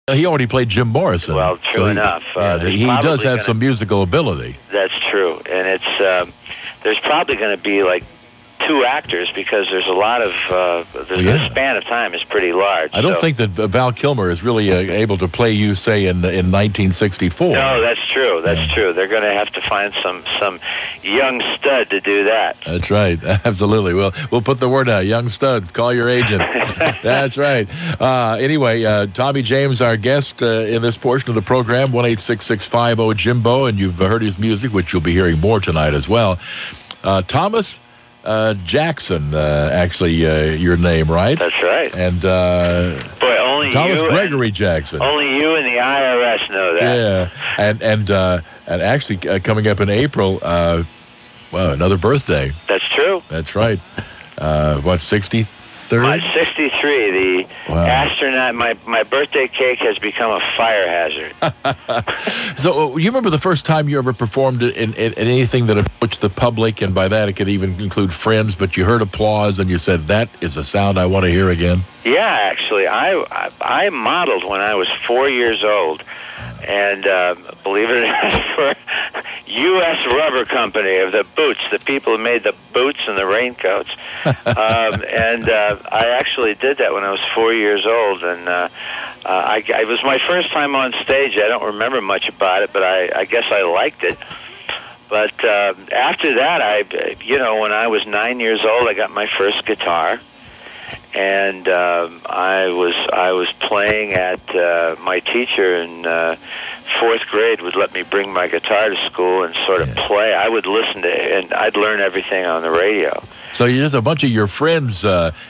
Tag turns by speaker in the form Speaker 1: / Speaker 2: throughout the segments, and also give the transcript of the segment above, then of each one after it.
Speaker 1: He already played Jim Morrison.
Speaker 2: Well, true enough.
Speaker 1: He does have some musical ability.
Speaker 2: That's true, and it's there's probably going to be like 2 actors because there's a lot of the span of time is pretty large.
Speaker 1: I don't think that Val Kilmer is really able to play you, say, in 1964.
Speaker 2: No, that's true. That's true. They're going to have to find some young stud to do that.
Speaker 1: That's right. Absolutely. We'll put the word out. Young stud, call your agent. That's right. Anyway, Tommy James, our guest in this portion of the program, 1-866-50-JIMBO, and you've heard his music, which you'll be hearing more tonight as well. Thomas Jackson, actually, your name, right?
Speaker 2: That's right.
Speaker 1: And
Speaker 2: boy, only
Speaker 1: Thomas
Speaker 2: you
Speaker 1: Gregory Jackson.
Speaker 2: Only you and the IRS know that.
Speaker 1: Yeah, and actually coming up in April, another birthday.
Speaker 2: That's true.
Speaker 1: That's right. 63rd?
Speaker 2: My 63. The astronaut. My birthday cake has become a fire hazard.
Speaker 1: So, you remember the first time you ever performed in anything that approached the public, and by that it could even include friends, but you heard applause and you said, that is a sound I want to hear again? Yeah,
Speaker 2: actually. I modeled when I was 4 years old. And believe it or not, for U.S. Rubber Company of the boots, the people who made the boots and the raincoats. I actually did that when I was 4 years old, and it was my first time on stage. I don't remember much about it, but I guess I liked it. But after that, when I was 9 years old, I got my first guitar. And I was playing at my teacher in 4th grade would let me bring my guitar to school and sort of play. I would listen to it, and I'd learn everything on the radio.
Speaker 1: So just a bunch of your friends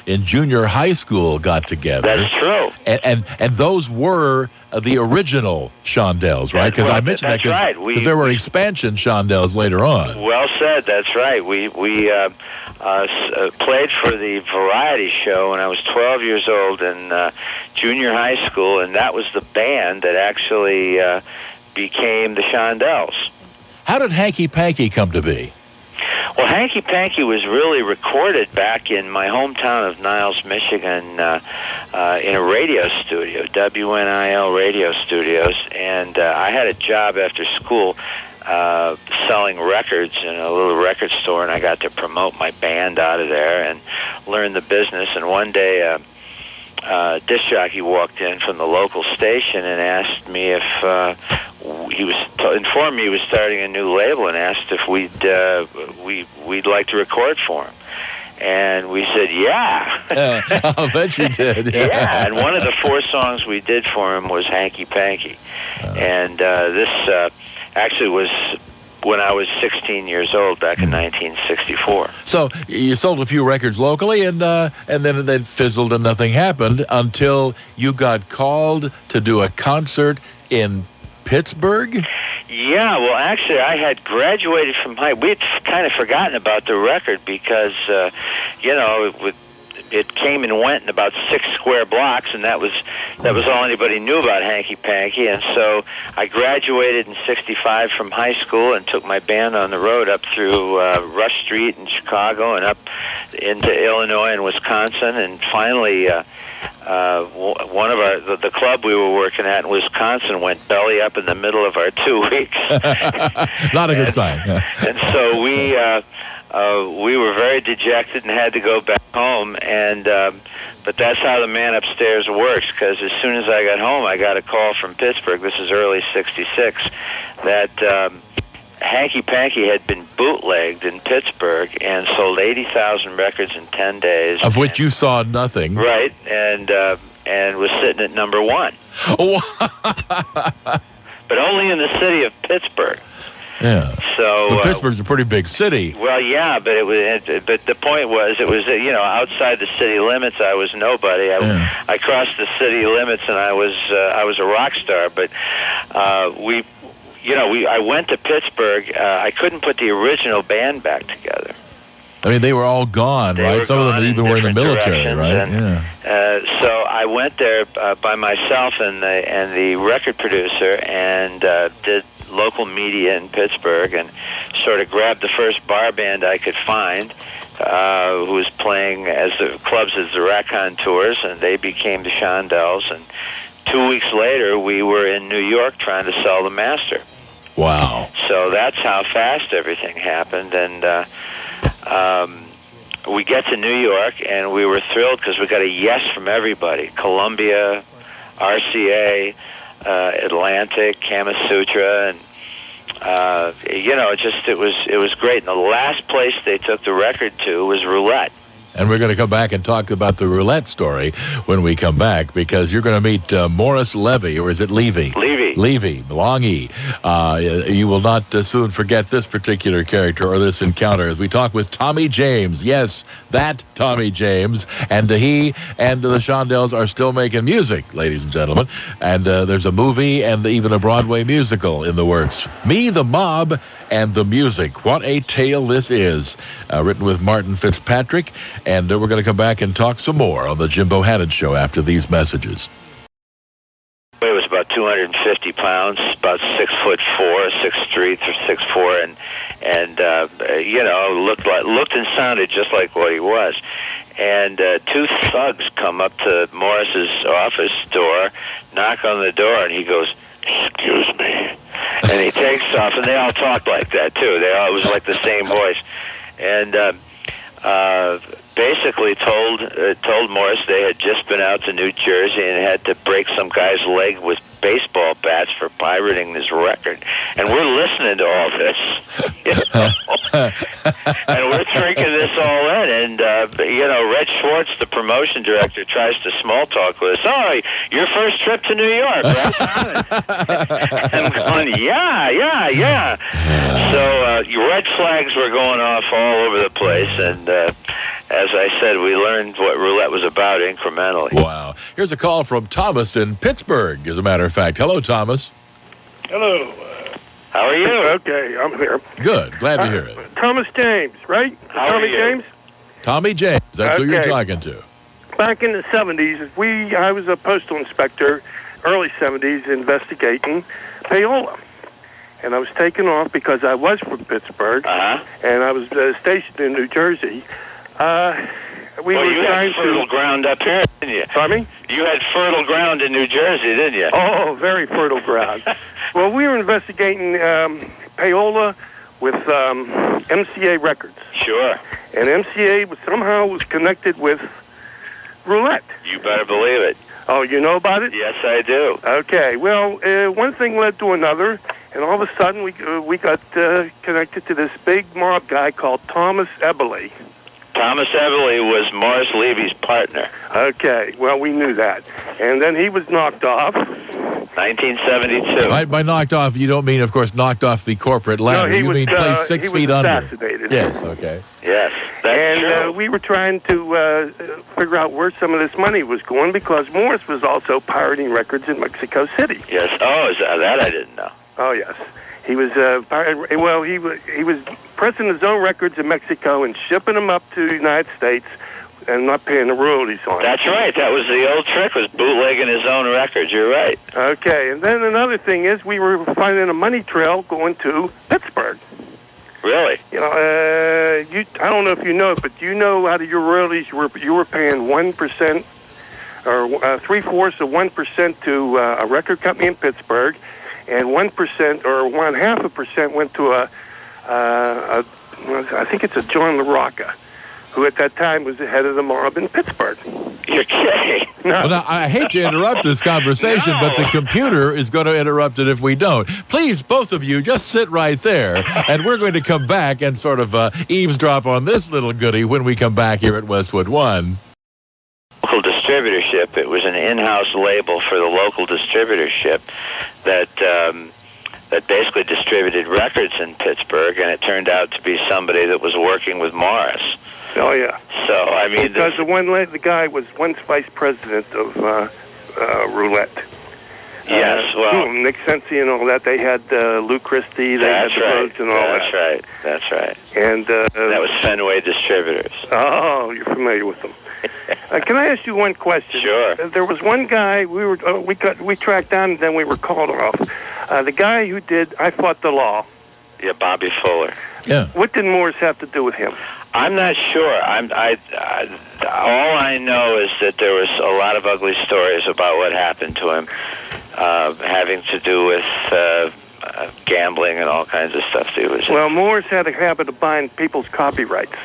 Speaker 1: in junior high school got together.
Speaker 2: That's true.
Speaker 1: And those were the original Shondells, right? Because I mentioned that because there were expansion Shondells later on.
Speaker 2: Well said. That's right. We played for the variety show when I was 12 years old in junior high school, and that was the band that actually became the Shondells. How did Hanky Panky come to be? Well, Hanky Panky was really recorded back in my hometown of Niles, Michigan, in a radio studio, WNIL radio studios, and I had a job after school selling records in a little record store, and I got to promote my band out of there and learn the business. And one day, a disc jockey walked in from the local station and asked me if informed me he was starting a new label, and asked if we'd like to record for him. And we said, yeah.
Speaker 1: I'll bet you did.
Speaker 2: Yeah, and one of the 4 songs we did for him was Hanky Panky. And this actually was when I was 16 years old back in 1964. So you sold a few records locally, and then it fizzled and nothing happened until you got called to do a concert in Pittsburgh? Yeah, well, actually, I had graduated from high. We'd kind of forgotten about the record because, it came and went in about 6 square blocks, and that was all anybody knew about Hanky Panky. And so I graduated in '65 from high school and took my band on the road up through Rush Street in Chicago and up into Illinois and Wisconsin, and finally one of the club we were working at in Wisconsin went belly up in the middle of our 2 weeks.
Speaker 1: Not a good sign.
Speaker 2: And so we were very dejected and had to go back home. And but that's how the man upstairs works, because as soon as I got home, I got a call from Pittsburgh. This is early '66, that Hanky Panky had been bootlegged in Pittsburgh and sold 80,000 records in 10 days. Of which you saw nothing. Right, and was sitting at number 1. But only in the city of Pittsburgh. Yeah. So but Pittsburgh's a pretty big city. Well, yeah, but but the point was, it was outside the city limits, I was nobody. I crossed the city limits, and I was a rock star. But I went to Pittsburgh. I couldn't put the original band back together. I mean, they were all gone, right? Some of them even were in the military, right? So I went there by myself and the record producer, and did local media in Pittsburgh, and sort of grabbed the first bar band I could find, who was playing as the clubs as the Racontours, and they became the Shondells, and 2 weeks later, we were in New York trying to sell the master.
Speaker 1: Wow.
Speaker 2: So that's how fast everything happened. And we get to New York, and we were thrilled because we got a yes from everybody. Columbia, RCA, Atlantic, Kamasutra, and it was great. And the last place they took the record to was Roulette.
Speaker 1: And we're going to come back and talk about the Roulette story when we come back, because you're going to meet Morris Levy, or is it Levy? Levy, long E. You will not soon forget this particular character or this encounter as we talk with Tommy James. Yes, that Tommy James. And he and the Shondells are still making music, ladies and gentlemen. And there's a movie and even a Broadway musical in the works. Me, the Mob, and the Music. What a tale this is. Written with Martin Fitzpatrick. And we're going to come back and talk some more on the Jim Bohanan Show after these messages.
Speaker 2: It was about 250 pounds, about 6'4", 6'3", or 6'4", and looked and sounded just like what he was. And two thugs come up to Morris's office door, knock on the door, and he goes, "Excuse me," and he takes off. And they all talked like that too. It was like the same voice, and basically told Morris they had just been out to New Jersey and had to break some guy's leg with baseball bats for pirating his record. And we're listening to all this, and we're drinking this all in. And Red Schwartz, the promotion director, tries to small talk with us. "Oh, your first trip to New York, right?" I'm going, yeah. So red flags were going off all over the place, and as I said, we learned what Roulette was about incrementally.
Speaker 1: Wow. Here's a call from Thomas in Pittsburgh, as a matter of fact. Hello, Thomas.
Speaker 3: Hello.
Speaker 2: How are you?
Speaker 3: Okay, I'm here.
Speaker 1: Good. Glad to hear it.
Speaker 3: Thomas James, right?
Speaker 2: How
Speaker 3: Tommy
Speaker 2: are you?
Speaker 3: James?
Speaker 1: Tommy James. That's who you're
Speaker 3: Okay.
Speaker 1: talking to.
Speaker 3: Back in the 70s, I was a postal inspector, early 70s, investigating payola. And I was taken off because I was from Pittsburgh, and I was stationed in New Jersey.
Speaker 2: You had fertile ground up here, didn't you?
Speaker 3: Pardon me?
Speaker 2: You had fertile ground in New Jersey, didn't you?
Speaker 3: Oh, very fertile ground. Well, we were investigating payola with MCA Records.
Speaker 2: Sure.
Speaker 3: And MCA somehow was connected with Roulette.
Speaker 2: You better believe it.
Speaker 3: Oh, you know about it?
Speaker 2: Yes, I do.
Speaker 3: Okay. Well, one thing led to another, and all of a sudden we got connected to this big mob guy called Thomas Eberle.
Speaker 2: Thomas Eberle was Morris Levy's partner.
Speaker 3: Okay. Well, we knew that. And then he was knocked off.
Speaker 2: 1972.
Speaker 1: By knocked off, you don't mean, of course, knocked off the corporate ladder.
Speaker 3: No, he
Speaker 1: you
Speaker 3: was,
Speaker 1: mean placed 6 feet under.
Speaker 3: assassinated.
Speaker 1: Yes, okay.
Speaker 2: Yes, that's true.
Speaker 3: We were trying to figure out where some of this money was going, because Morris was also pirating records in Mexico City.
Speaker 2: Yes. Oh, that I didn't know.
Speaker 3: Oh, yes. He was he was pressing his own records in Mexico and shipping them up to the United States and not paying the royalties on it.
Speaker 2: That's right. That was the old trick, was bootlegging his own records. You're right.
Speaker 3: Okay. And then another thing is we were finding a money trail going to Pittsburgh.
Speaker 2: Really?
Speaker 3: You know, I don't know if you know it, but you know out of your royalties you were paying 1% or 3/4 of 1% to a record company in Pittsburgh, and 1% or 1/2% went to I think it's a John LaRocca, who at that time was the head of the mob in Pittsburgh.
Speaker 2: You're kidding.
Speaker 3: No.
Speaker 1: Well, now, I hate to interrupt this conversation, but the computer is going to interrupt it if we don't. Please, both of you, just sit right there, and we're going to come back and sort of eavesdrop on this little goodie when we come back here at Westwood One.
Speaker 2: Local distributorship. It was an in-house label for the local distributorship that basically distributed records in Pittsburgh, and it turned out to be somebody that was working with Morris.
Speaker 3: Oh, yeah.
Speaker 2: So, I mean...
Speaker 3: Because the guy was once vice president of Roulette.
Speaker 2: Yes, well...
Speaker 3: Nick Sensi and all that. They had Lou Christie. They had the Rhodes and all that.
Speaker 2: That's right.
Speaker 3: And
Speaker 2: that was Fenway Distributors.
Speaker 3: Oh, you're familiar with them. Can I ask you one question?
Speaker 2: Sure.
Speaker 3: There was one guy we tracked down, and then we were called off. The guy who did I Fought the Law.
Speaker 2: Yeah, Bobby Fuller.
Speaker 1: Yeah.
Speaker 3: What did Morris have to do with him?
Speaker 2: I'm not sure. All I know is that there was a lot of ugly stories about what happened to him, having to do with gambling and all kinds of stuff that he was in.
Speaker 3: Well, Morris had a habit of buying people's copyrights.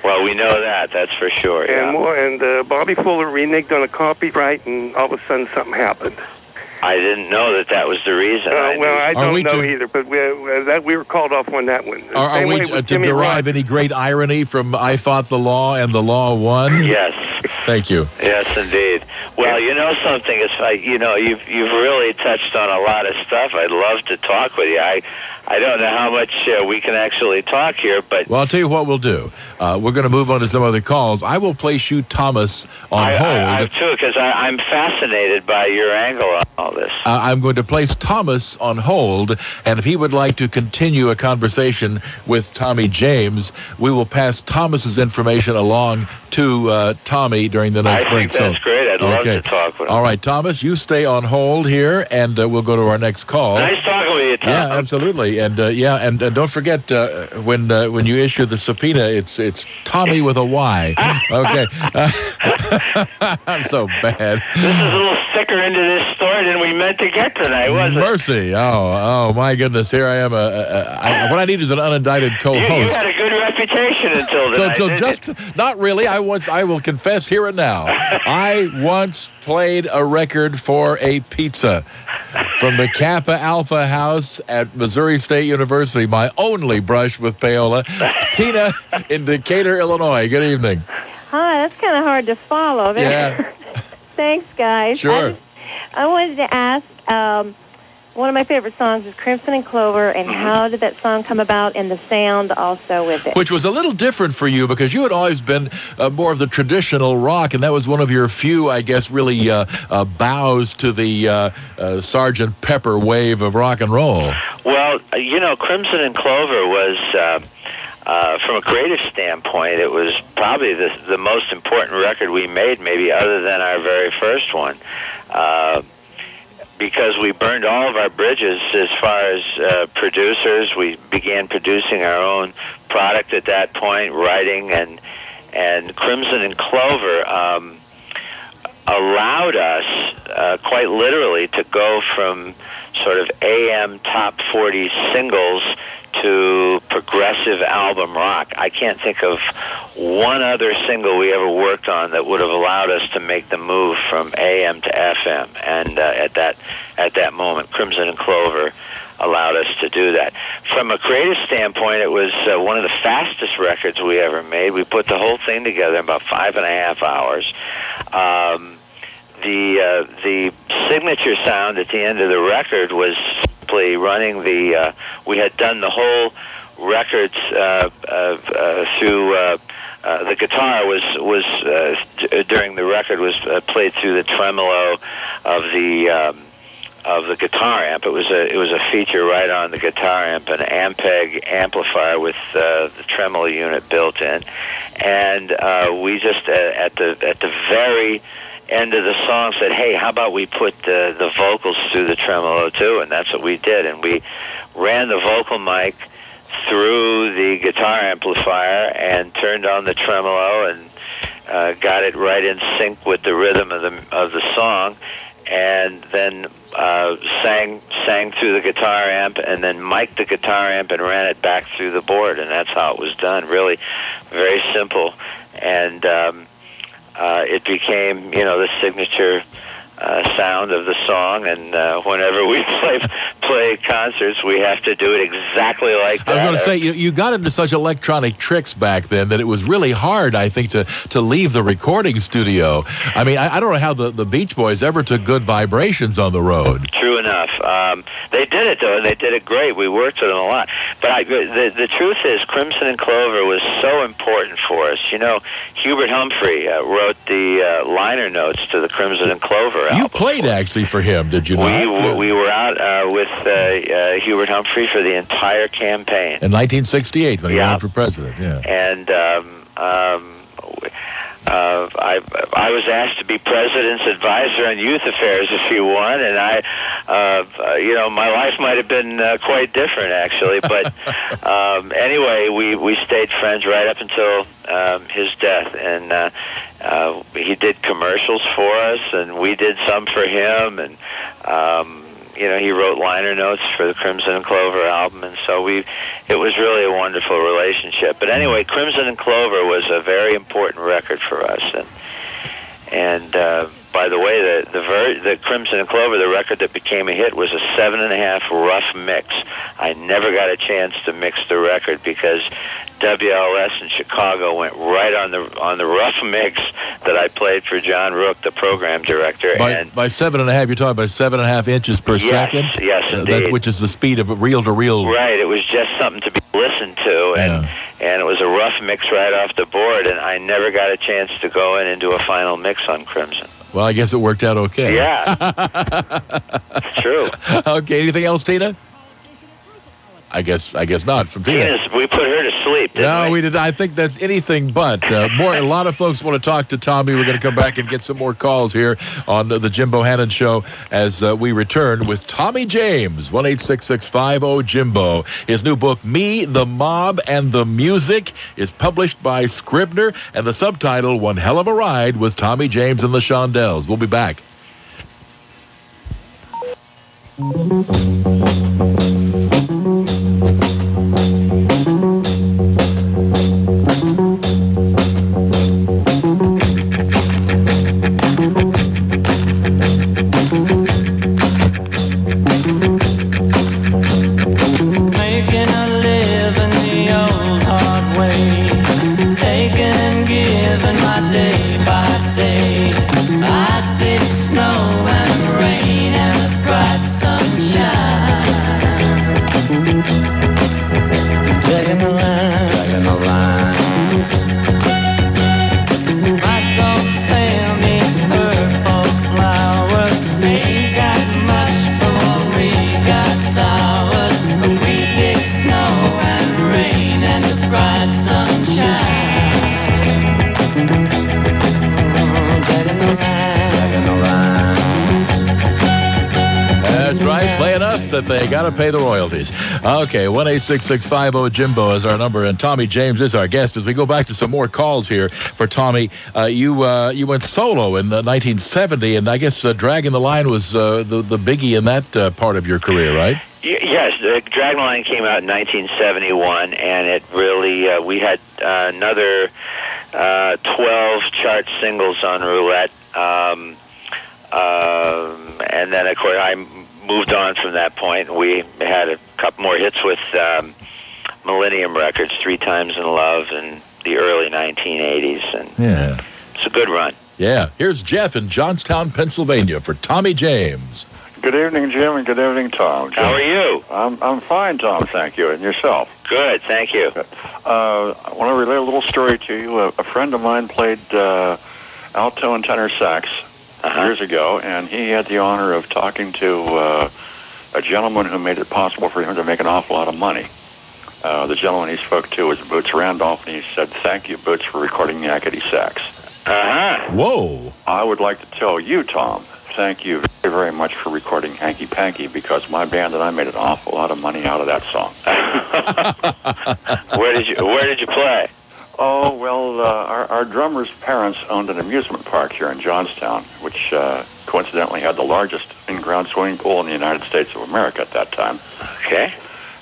Speaker 2: Well, we know that's for sure.
Speaker 3: And Bobby Fuller reneged on a copyright, and all of a sudden something happened.
Speaker 2: I didn't know that was the reason.
Speaker 3: I don't know either, but we were called off on that one.
Speaker 1: Are we to derive any great irony from I fought the law and the law won?
Speaker 2: Yes.
Speaker 1: Thank you.
Speaker 2: Yes, indeed. Well, you know something, it's like, you've really touched on a lot of stuff. I'd love to talk with you. I don't know how much we can actually talk here, but...
Speaker 1: Well, I'll tell you what we'll do. We're going to move on to some other calls. I will place you, Thomas, on hold.
Speaker 2: I too, because I'm fascinated by your angle on all this.
Speaker 1: I'm going to place Thomas on hold, and if he would like to continue a conversation with Tommy James, we will pass Thomas's information along to Tommy during the next break.
Speaker 2: I think that's great. I'd love to talk with him.
Speaker 1: All right, Thomas, you stay on hold here, and we'll go to our next call.
Speaker 2: Nice talking with you, Tom.
Speaker 1: Yeah, absolutely. And and don't forget when you issue the subpoena, it's Tommy with a Y. Okay. I'm so bad.
Speaker 2: This is a little thicker into this story than we meant to get tonight, wasn't it?
Speaker 1: Mercy. Oh my goodness. Here I am. What I need is an unindicted co-host.
Speaker 2: You had a good reputation until tonight.
Speaker 1: Not really. I will confess here and now. I once played a record for a pizza from the Kappa Alpha House at Missouri State University, my only brush with payola. Tina in Decatur, Illinois. Good evening.
Speaker 4: Hi, that's kind of hard to follow.
Speaker 1: Yeah.
Speaker 4: Thanks, guys.
Speaker 1: Sure.
Speaker 4: I wanted to ask, one of my favorite songs is Crimson and Clover, and how did that song come about, and the sound also with it?
Speaker 1: Which was a little different for you, because you had always been more of the traditional rock, and that was one of your few, I guess, really bows to the Sgt. Pepper wave of rock and roll.
Speaker 2: Well, Crimson and Clover was... from a creative standpoint, it was probably the most important record we made, maybe other than our very first one, because we burned all of our bridges as far as producers. We began producing our own product at that point, writing, and Crimson and Clover allowed us, quite literally, to go from sort of AM top 40 singles to progressive album rock. I can't think of one other single we ever worked on that would have allowed us to make the move from AM to FM. And at that moment, Crimson and Clover allowed us to do that. From a creative standpoint, it was one of the fastest records we ever made. We put the whole thing together in about 5.5 hours. The signature sound at the end of the record was simply running we had done the whole records through the guitar was during the record was played through the tremolo of the guitar amp. It was a feature right on the guitar amp, an Ampeg amplifier with the tremolo unit built in, and we just at the very end of the song said, hey, how about we put the vocals through the tremolo too? And that's what we did. And we ran the vocal mic through the guitar amplifier and turned on the tremolo and got it right in sync with the rhythm of the song, and then sang through the guitar amp, and then mic'd the guitar amp and ran it back through the board. And that's how it was done. Really very simple. And it became, the signature sound of the song, and whenever we play concerts, we have to do it exactly like that.
Speaker 1: I was going to say, you got into such electronic tricks back then that it was really hard, I think, to leave the recording studio. I mean, I don't know how the Beach Boys ever took good vibrations on the road.
Speaker 2: True enough. They did it, though, and they did it great. We worked with them a lot. But the truth is, Crimson and Clover was so important for us. Hubert Humphrey wrote the liner notes to the Crimson and Clover album.
Speaker 1: You played, actually, for him, did you not?
Speaker 2: We were out with Hubert Humphrey for the entire campaign.
Speaker 1: In 1968, when he ran for president, yeah.
Speaker 2: And I was asked to be president's advisor on youth affairs if he won, and my life might have been quite different, actually. But anyway, we stayed friends right up until his death, and he did commercials for us, and we did some for him, and he wrote liner notes for the Crimson and Clover album, and so it was really a wonderful relationship. But anyway, Crimson and Clover was a very important record for us, and by the way, the Crimson and Clover, the record that became a hit, was a 7.5 rough mix. I never got a chance to mix the record because WLS in Chicago went right on the rough mix that I played for John Rook, the program director.
Speaker 1: By 7.5, you're talking about 7.5 inches per second?
Speaker 2: Yes, indeed.
Speaker 1: Which is the speed of reel-to-reel.
Speaker 2: Right, it was just something to be listened to, and it was a rough mix right off the board, and I never got a chance to go in and do a final mix on Crimson.
Speaker 1: Well, I guess it worked out okay.
Speaker 2: Yeah. It's true.
Speaker 1: Okay, anything else, Tina? I guess not. From Tina.
Speaker 2: We put her to sleep, didn't
Speaker 1: we did. I think that's anything but. A lot of folks want to talk to Tommy. We're going to come back and get some more calls here on the Jim Bohanan Show as we return with Tommy James, 1-866-50-JIMBO. His new book, Me, the Mob, and the Music, is published by Scribner, and the subtitle, One Hell of a Ride with Tommy James and the Shondells. We'll be back. That they got to pay the royalties. Okay, 1-866-50-JIMBO is our number, and Tommy James is our guest. As we go back to some more calls here for Tommy, you went solo in 1970, and I guess Dragging the Line was the biggie in that part of your career, right?
Speaker 2: Yes, Dragging the Line came out in 1971, and it really, we had another 12 chart singles on Roulette, and then, of course, I moved on from that point. We had a couple more hits with Millennium Records, 3 Times in Love in the early 1980s, and it's a good run.
Speaker 1: Yeah. Here's Jeff in Johnstown, Pennsylvania for Tommy James.
Speaker 5: Good evening, Jim, and good evening, Tom.
Speaker 2: How are you?
Speaker 5: I'm fine, Tom, thank you. And yourself?
Speaker 2: Good, thank you.
Speaker 5: Good. I want to relate a little story to you. A friend of mine played alto and tenor sax years ago, and he had the honor of talking to a gentleman who made it possible for him to make an awful lot of money. The gentleman he spoke to was Boots Randolph, and he said, "Thank you, Boots, for recording Yakety Sax."
Speaker 1: Whoa.
Speaker 5: I would like to tell you, Tom, thank you very, very much for recording Hanky Panky, because my band and I made an awful lot of money out of that song.
Speaker 2: Where did you play?
Speaker 5: Oh, well, our drummer's parents owned an amusement park here in Johnstown, which coincidentally had the largest in-ground swimming pool in the United States of America at that time.
Speaker 2: Okay.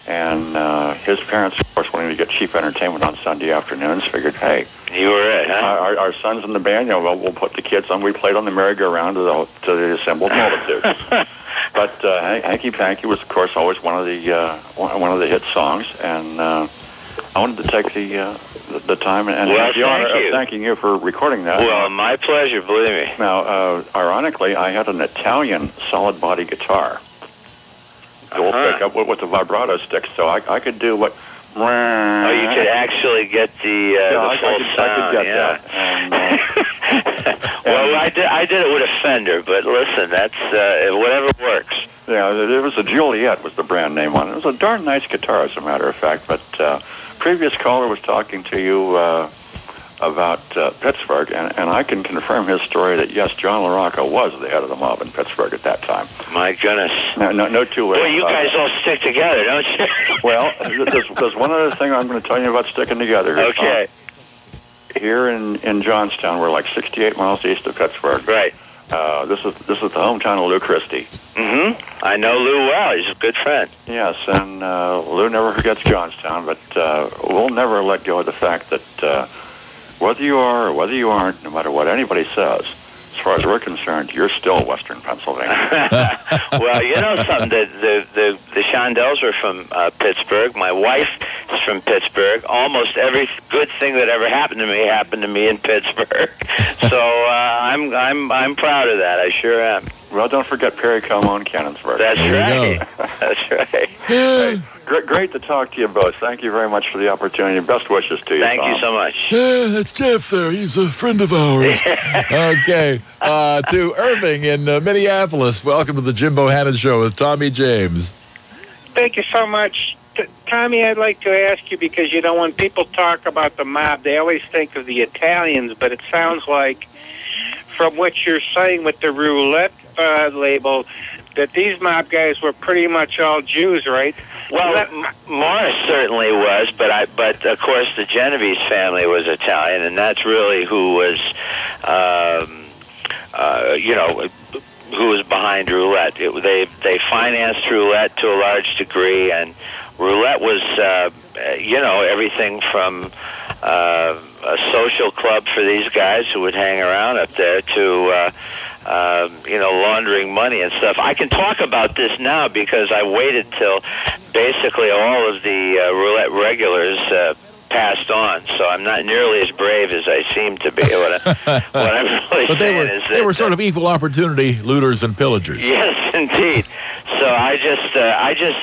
Speaker 5: And his parents, of course, wanting to get cheap entertainment on Sunday afternoons, figured, hey,
Speaker 2: you were it, huh?
Speaker 5: Our son's in the band, we'll put the kids on. We played on the merry-go-round to the assembled multitude. But Hanky Panky was, of course, always one of the hit songs, and I wanted to take the time and have the honor of thanking you for recording that.
Speaker 2: Well, my pleasure, believe me.
Speaker 5: Now, ironically, I had an Italian solid body guitar. Dual pickup with the vibrato sticks, so I could do what...
Speaker 2: Oh, you could actually get the full sound.
Speaker 5: I could get that.
Speaker 2: Well, I did it with a Fender, but listen, that's whatever works.
Speaker 5: Yeah, it was a Juliet was the brand name on it. It was a darn nice guitar, as a matter of fact, but previous caller was talking to you about Pittsburgh, and I can confirm his story that, yes, John LaRocca was the head of the mob in Pittsburgh at that time.
Speaker 2: My goodness.
Speaker 5: No two ways.
Speaker 2: Boy, you guys all stick together, don't you?
Speaker 5: Well, there's one other thing I'm going to tell you about sticking together.
Speaker 2: Okay.
Speaker 5: Here in Johnstown, we're like 68 miles east of Pittsburgh.
Speaker 2: Right.
Speaker 5: This is the hometown of Lou Christie.
Speaker 2: Mm-hmm. I know Lou well. He's a good friend.
Speaker 5: Yes, and Lou never forgets Johnstown, but we'll never let go of the fact that whether you are or whether you aren't, no matter what anybody says, as far as we're concerned, you're still Western Pennsylvania.
Speaker 2: Well, you know something, the Shondells are from Pittsburgh. My wife is from Pittsburgh. Almost every good thing that ever happened to me in Pittsburgh. So I'm proud of that. I sure am.
Speaker 5: Well, don't forget Perry Como and Cannonsburg.
Speaker 2: That's right. That's right.
Speaker 5: Hey, great to talk to you both. Thank you very much for the opportunity. Best wishes to you,
Speaker 2: Thank
Speaker 5: Tom.
Speaker 2: you so much.
Speaker 1: Yeah, that's Jeff there. He's a friend of ours. Okay. To Irving in Minneapolis. Welcome to the Jim Bohanan Show with Tommy James.
Speaker 6: Thank you so much. Tommy, I'd like to ask you, because, you know, when people talk about the mob, they always think of the Italians, but it sounds like, from what you're saying with the roulette label, that these mob guys were pretty much all Jews, right?
Speaker 2: Well, Morris certainly was, but of course the Genovese family was Italian, and that's really who was, who was behind roulette. They financed roulette to a large degree, and roulette was, everything from a social club for these guys who would hang around up there to, laundering money and stuff. I can talk about this now because I waited till basically all of the roulette regulars passed on, so I'm not nearly as brave as I seem to be. What I'm really
Speaker 1: but
Speaker 2: saying is that
Speaker 1: they were sort of equal opportunity looters and pillagers.
Speaker 2: Yes, indeed. So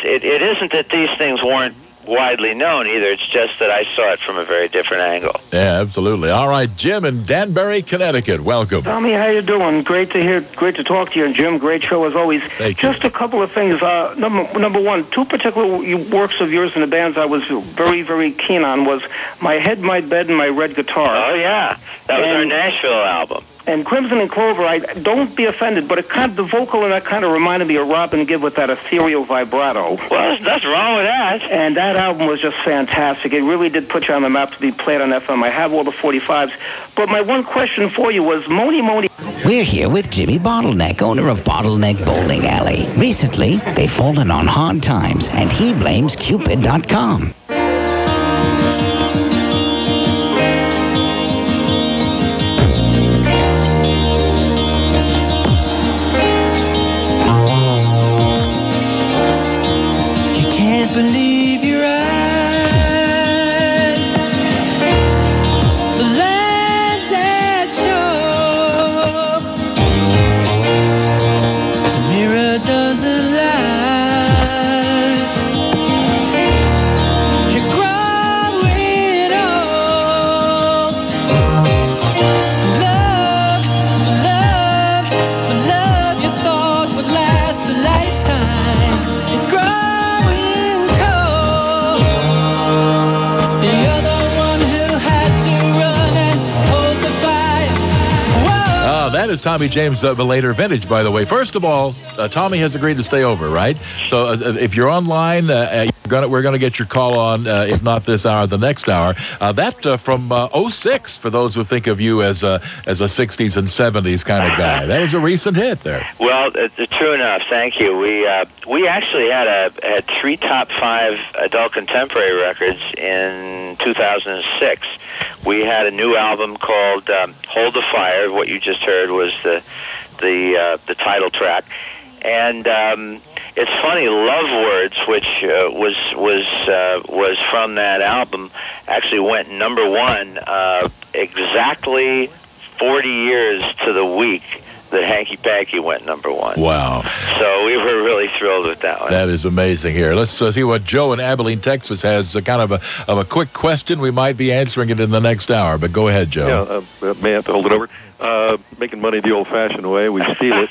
Speaker 2: it isn't that these things weren't widely known either. It's just that I saw it from a very different angle.
Speaker 1: Yeah, absolutely. All right, Jim in Danbury, Connecticut. Welcome.
Speaker 7: Tommy, how you doing? Great to talk to you. And Jim, great show as always.
Speaker 1: Thank you.
Speaker 7: Just a couple of things. Number one, two particular works of yours in the bands I was very, very keen on was My Head, My Bed, and My Red Guitar.
Speaker 2: Oh, yeah. That was our Nashville album.
Speaker 7: And Crimson and Clover, don't be offended, but the vocal in that kind of reminded me of Robin Gibb with that ethereal vibrato.
Speaker 2: Well, there's nothing wrong with that.
Speaker 7: And that album was just fantastic. It really did put you on the map to be played on FM. I have all the 45s. But my one question for you was, Moni.
Speaker 8: We're here with Jimmy Bottleneck, owner of Bottleneck Bowling Alley. Recently, they've fallen on hard times, and he blames Cupid.com.
Speaker 9: Believe your eyes. The lands at shore. The mirror doesn't lie. You're growing old. The love you thought would last a lifetime is growing.
Speaker 1: That is Tommy James, the later vintage, by the way. First of all, Tommy has agreed to stay over, right? So if you're online, we're going to get your call on, if not this hour, the next hour. That from 06, for those who think of you as a 60s and 70s kind of guy. That was a recent hit there.
Speaker 2: Well, true enough. Thank you. We actually had 3 top 5 adult contemporary records in 2006. We had a new album called Hold the Fire. What you just heard was the title track. And it's funny, Love Words, which was from that album, actually went number 1 exactly 40 years to the week that Hanky Panky went number 1.
Speaker 1: Wow.
Speaker 2: So we were really thrilled with that one.
Speaker 1: That is amazing here. Let's see what Joe in Abilene, Texas has kind of a quick question. We might be answering it in the next hour, but go ahead, Joe.
Speaker 10: Yeah, may I have to hold it over? Making money the old-fashioned way. We steal it.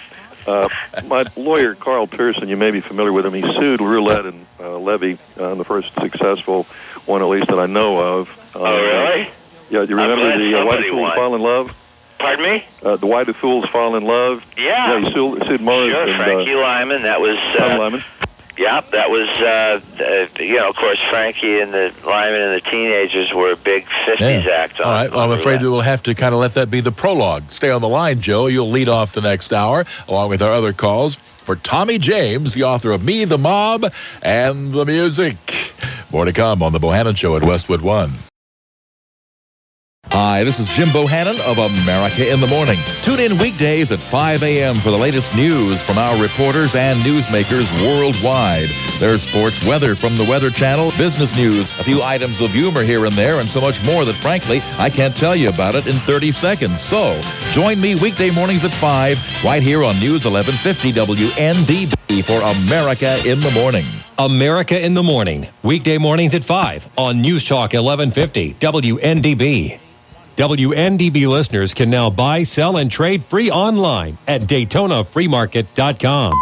Speaker 10: My lawyer, Carl Pearson, you may be familiar with him. He sued Roulette and Levy, the first successful one, at least that I know of.
Speaker 2: Oh, really?
Speaker 10: Yeah, do you remember the Why Do Fools Fall in Love?
Speaker 2: Pardon me?
Speaker 10: The Why Do Fools Fall in Love?
Speaker 2: Yeah.
Speaker 10: Yeah, you sued Morris.
Speaker 2: Sure,
Speaker 10: and,
Speaker 2: Frankie Lyman. That was...
Speaker 10: Lyman.
Speaker 2: Yeah, that was, of course, Frankie and the Lyman and the Teenagers were a big 50s act on.
Speaker 1: All right, well, I'm afraid we'll have to kind of let that be the prologue. Stay on the line, Joe. You'll lead off the next hour, along with our other calls, for Tommy James, the author of Me, the Mob, and the Music. More to come on The Bohanan Show at Westwood One. Hi, this is Jim Bohanan of America in the Morning. Tune in weekdays at 5 a.m. for the latest news from our reporters and newsmakers worldwide. There's sports weather from the Weather Channel, business news, a few items of humor here and there, and so much more that, frankly, I can't tell you about it in 30 seconds. So, join me weekday mornings at 5, right here on News 1150 WNDB for America in the Morning.
Speaker 11: America in the Morning, weekday mornings at 5 on News Talk 1150 WNDB. WNDB listeners can now buy, sell, and trade free online at DaytonaFreeMarket.com.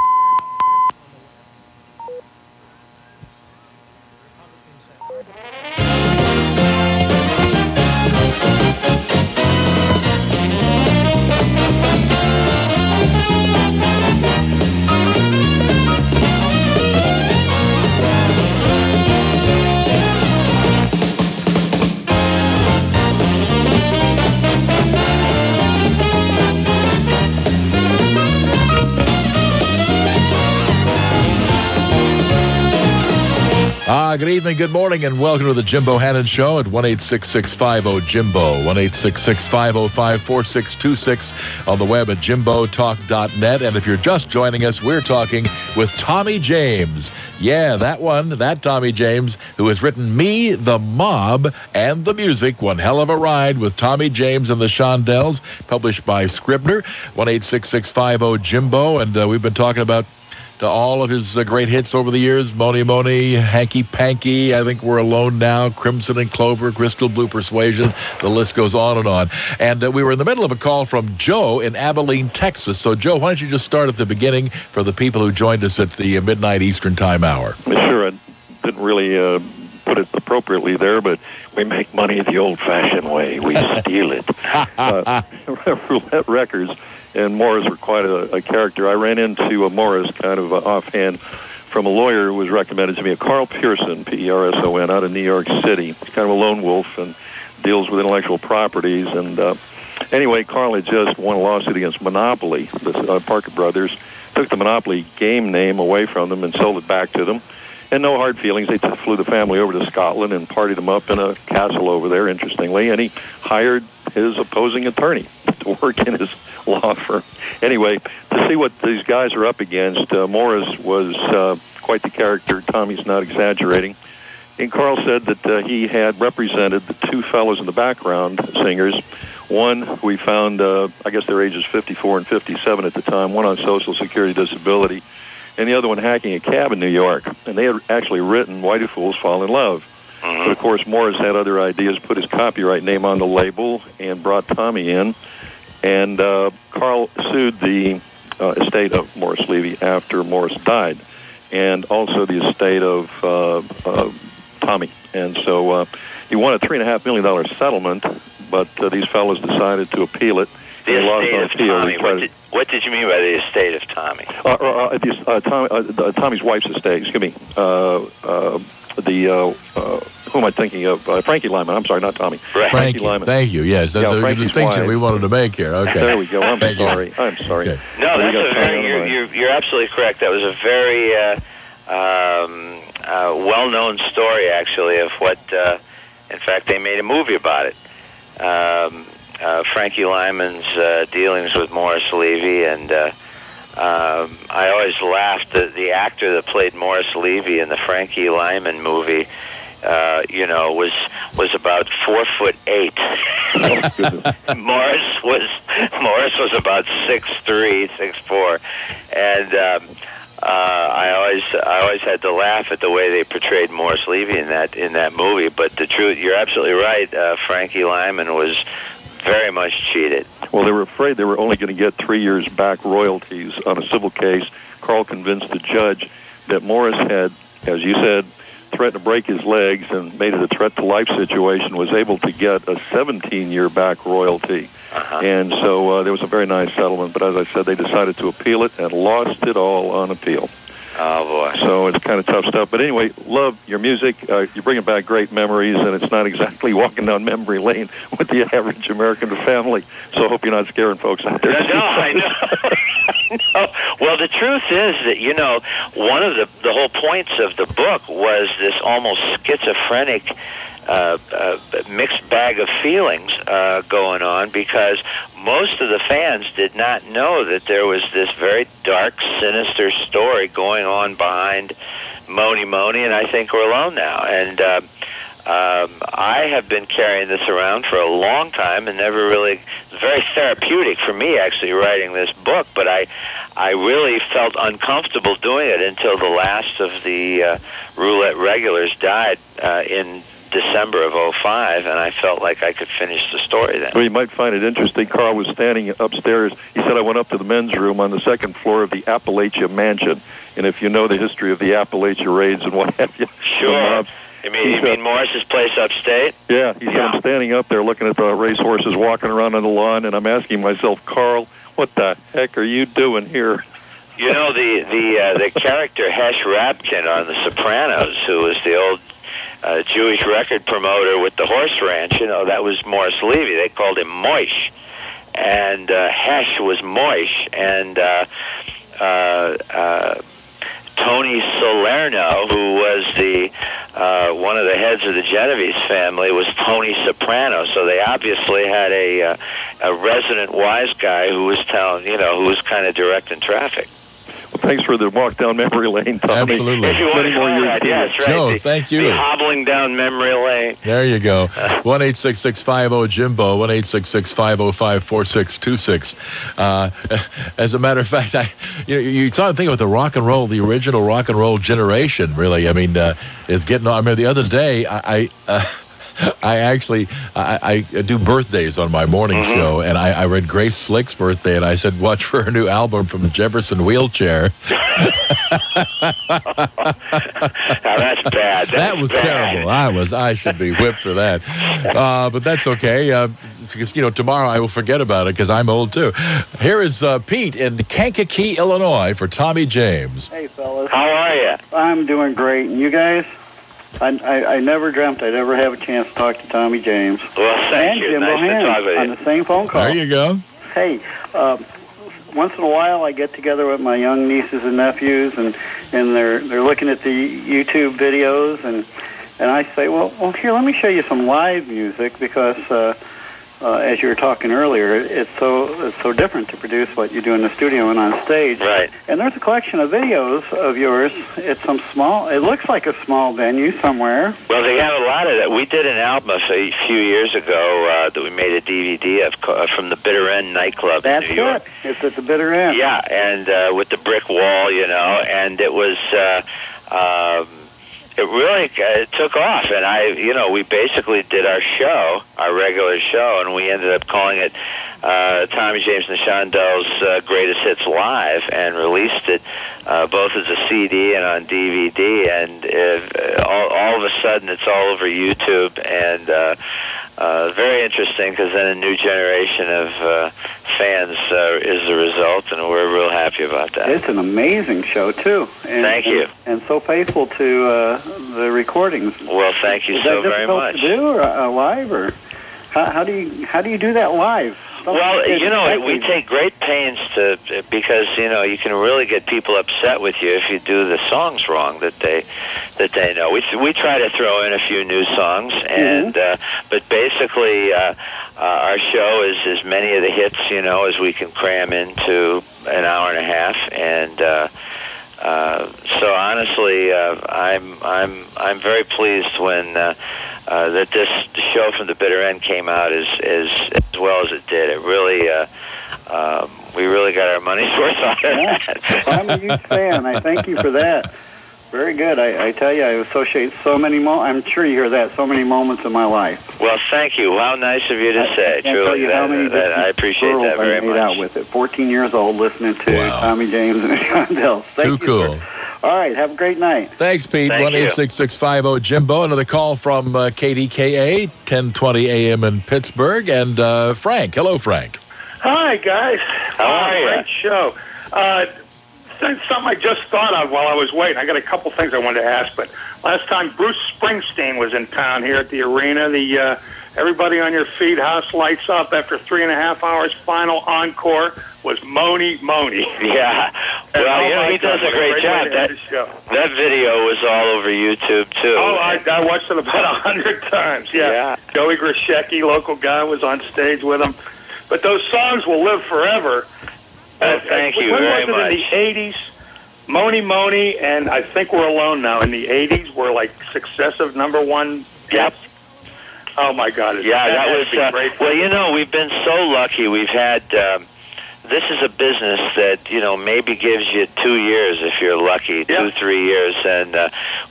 Speaker 1: Good evening, good morning, and welcome to the Jim Bohanan Show at 1-866-50-JIMBO, 1-866-505-4626 on the web at jimbotalk.net. And if you're just joining us, we're talking with Tommy James. Yeah, that Tommy James, who has written Me, the Mob, and the Music. One hell of a ride with Tommy James and the Shondells, published by Scribner, 1-866-50-JIMBO. And we've been talking about all of his great hits over the years, Mony Mony, Hanky Panky, I Think We're Alone Now, Crimson and Clover, Crystal Blue Persuasion, the list goes on and on. And we were in the middle of a call from Joe in Abilene, Texas. So, Joe, why don't you just start at the beginning for the people who joined us at the midnight Eastern Time hour?
Speaker 10: Sure, I didn't really put it appropriately there, but we make money the old-fashioned way. We steal it. Roulette Records and Morris were quite a character. I ran into Morris kind of offhand from a lawyer who was recommended to me, a Carl Pearson, P-E-R-S-O-N, out of New York City. He's kind of a lone wolf and deals with intellectual properties. And anyway, Carl had just won a lawsuit against Monopoly. The Parker Brothers took the Monopoly game name away from them and sold it back to them. And no hard feelings. They flew the family over to Scotland and partied them up in a castle over there, interestingly. And he hired his opposing attorney to work in his law firm. Anyway, to see what these guys are up against, Morris was quite the character. Tommy's not exaggerating. And Carl said that he had represented the two fellows in the background, singers. One, we found, I guess their ages 54 and 57 at the time, one on Social Security disability, and the other one hacking a cab in New York. And they had actually written Why Do Fools Fall in Love? Mm-hmm. But, of course, Morris had other ideas, put his copyright name on the label, and brought Tommy in. And Carl sued the estate of Morris Levy after Morris died, and also the estate of Tommy. And so he won a $3.5 million settlement, but these fellows decided to appeal it.
Speaker 2: The estate of Tommy. What did you mean by the estate of Tommy?
Speaker 10: Tommy's wife's estate. Excuse me. Who am I thinking of? Frankie Lyman. I'm sorry, not Tommy.
Speaker 2: Right.
Speaker 10: Frankie Lyman.
Speaker 1: Thank you. Yes, that's a distinction we wanted to make here. Okay.
Speaker 10: There we go. I'm sorry. I'm sorry.
Speaker 1: Okay.
Speaker 2: No, that's a very. You're absolutely correct. That was a very well-known story, actually, of what. In fact, they made a movie about it. Frankie Lyman's dealings with Morris Levy, and I always laughed that the actor that played Morris Levy in the Frankie Lyman movie, was about 4'8". Morris was about 6'3", 6'4", and I always had to laugh at the way they portrayed Morris Levy in that movie. But the truth, you're absolutely right. Frankie Lyman was very much cheated.
Speaker 10: Well, they were afraid they were only going to get 3 years back royalties on a civil case. Carl convinced the judge that Morris had, as you said, threatened to break his legs and made it a threat-to-life situation, was able to get a 17-year back royalty. And so there was a very nice settlement. But as I said, they decided to appeal it and lost it all on appeal.
Speaker 2: Oh, boy.
Speaker 10: So it's kind of tough stuff. But anyway, love your music. You're bringing back great memories, and it's not exactly walking down memory lane with the average American family. So I hope you're not scaring folks out there.
Speaker 2: No, I know. No. Well, the truth is that, one of the whole points of the book was this almost schizophrenic mixed bag of feelings going on, because most of the fans did not know that there was this very dark, sinister story going on behind Mony Mony and I Think We're Alone Now. And I have been carrying this around for a long time and never really, it's very therapeutic for me actually writing this book, but I really felt uncomfortable doing it until the last of the roulette regulars died in December of 2005, and I felt like I could finish the story then.
Speaker 10: Well, you might find it interesting. Carl was standing upstairs. He said, I went up to the men's room on the second floor of the Appalachia Mansion. And if you know the history of the Appalachia raids and what have you.
Speaker 2: Sure. You mean Morris's place upstate?
Speaker 10: Yeah. He said, I'm standing up there looking at the racehorses walking around on the lawn, and I'm asking myself, Carl, what the heck are you doing here?
Speaker 2: You know, the character Hesh Rabkin on The Sopranos, who was the old Jewish record promoter with the horse ranch, that was Morris Levy. They called him Moish. And Hesh was Moish. And Tony Salerno, who was the one of the heads of the Genovese family, was Tony Soprano. So they obviously had a resident wise guy who was who was kind of directing traffic.
Speaker 10: Well, thanks for the walk down memory lane, Tommy.
Speaker 1: Absolutely.
Speaker 2: If you want to call that, yeah, that's right.
Speaker 1: Joe, thank you.
Speaker 2: The hobbling down memory lane.
Speaker 1: There you go. 1-866-50-JIMBO, 1-866-505-4626. As a matter of fact, you start to think about the rock and roll, the original rock and roll generation, really. I mean, is getting on. I mean, the other day, I do birthdays on my morning show, and I read Grace Slick's birthday, and I said, watch for her new album from the Jefferson Wheelchair.
Speaker 2: Now, that's bad.
Speaker 1: That was terrible. I should be whipped for that. But that's okay, because, tomorrow I will forget about it, because I'm old, too. Here is Pete in Kankakee, Illinois, for Tommy James.
Speaker 12: Hey, fellas.
Speaker 2: How are you?
Speaker 12: I'm doing great. And you guys? I never dreamt I'd ever have a chance to talk to Tommy James.
Speaker 2: Well, thank you.
Speaker 12: Jim
Speaker 2: Nice
Speaker 12: Bohanan
Speaker 2: to talk with you.
Speaker 12: on the same phone call.
Speaker 1: There you go.
Speaker 12: Hey, once in a while I get together with my young nieces and nephews, and they're looking at the YouTube videos, and I say, well, here, let me show you some live music, because as you were talking earlier, it's so different to produce what you do in the studio and on stage.
Speaker 2: Right.
Speaker 12: And there's a collection of videos of yours. It looks like a small venue somewhere.
Speaker 2: Well, they have a lot of that. We did an album a few years ago that we made a DVD of from the Bitter End nightclub in New York.
Speaker 12: It's at the Bitter End.
Speaker 2: Yeah, and with the brick wall, and it was. It really took off, and we basically did our regular show, and we ended up calling it Tommy James and the Shondells Greatest Hits Live, and released it both as a CD and on DVD, and all of a sudden it's all over YouTube, and very interesting, because then a new generation of fans is the result, and we're real happy about that.
Speaker 12: It's an amazing show, too.
Speaker 2: Thank you.
Speaker 12: And so faithful to the recordings.
Speaker 2: Well, thank you so very much.
Speaker 12: Is that difficult to do live, or how do you do that live?
Speaker 2: Well, we take great pains because you can really get people upset with you if you do the songs wrong that they know. We try to throw in a few new songs, and but basically our show is as many of the hits as we can cram into an hour and a half, and so honestly, I'm very pleased when that this show from the Bitter End came out as well as it did. It really, we really got our money's worth out of that.
Speaker 12: I'm a huge fan. I thank you for that. Very good. I tell you, I associate so many I'm sure you hear that, so many moments in my life.
Speaker 2: Well, thank you. How nice of you to say. Truly, I appreciate that very much.
Speaker 12: Out with it. 14 years old, listening to Tommy James and the Shondells.
Speaker 1: Too cool.
Speaker 12: All right, have a great night.
Speaker 1: Thanks, Pete.
Speaker 2: Thank you.
Speaker 1: 1-866-50-JIMBO. Another call from KDKA, 1020 a.m. in Pittsburgh. And Frank. Hello, Frank.
Speaker 13: Hi, guys.
Speaker 2: How are you?
Speaker 13: Great show. Something I just thought of while I was waiting. I got a couple things I wanted to ask, but last time Bruce Springsteen was in town here at the arena, the Everybody on Your Feet, House Lights Up, after 3.5 hours, final encore was Moni Moni.
Speaker 2: Yeah. Well, he does a great job. That video was all over YouTube, too.
Speaker 13: Oh, I watched it about 100 times, yeah. Joey Grishecki, local guy, was on stage with him. But those songs will live forever.
Speaker 2: Thank you very much.
Speaker 13: In the 80s, Moni Moni and I Think We're Alone Now in the 80s were like successive #1 hits. Oh, my God.
Speaker 2: That was great. Well, we've been so lucky. We've had, this is a business that, maybe gives you 2 years if you're lucky, 2-3 years. And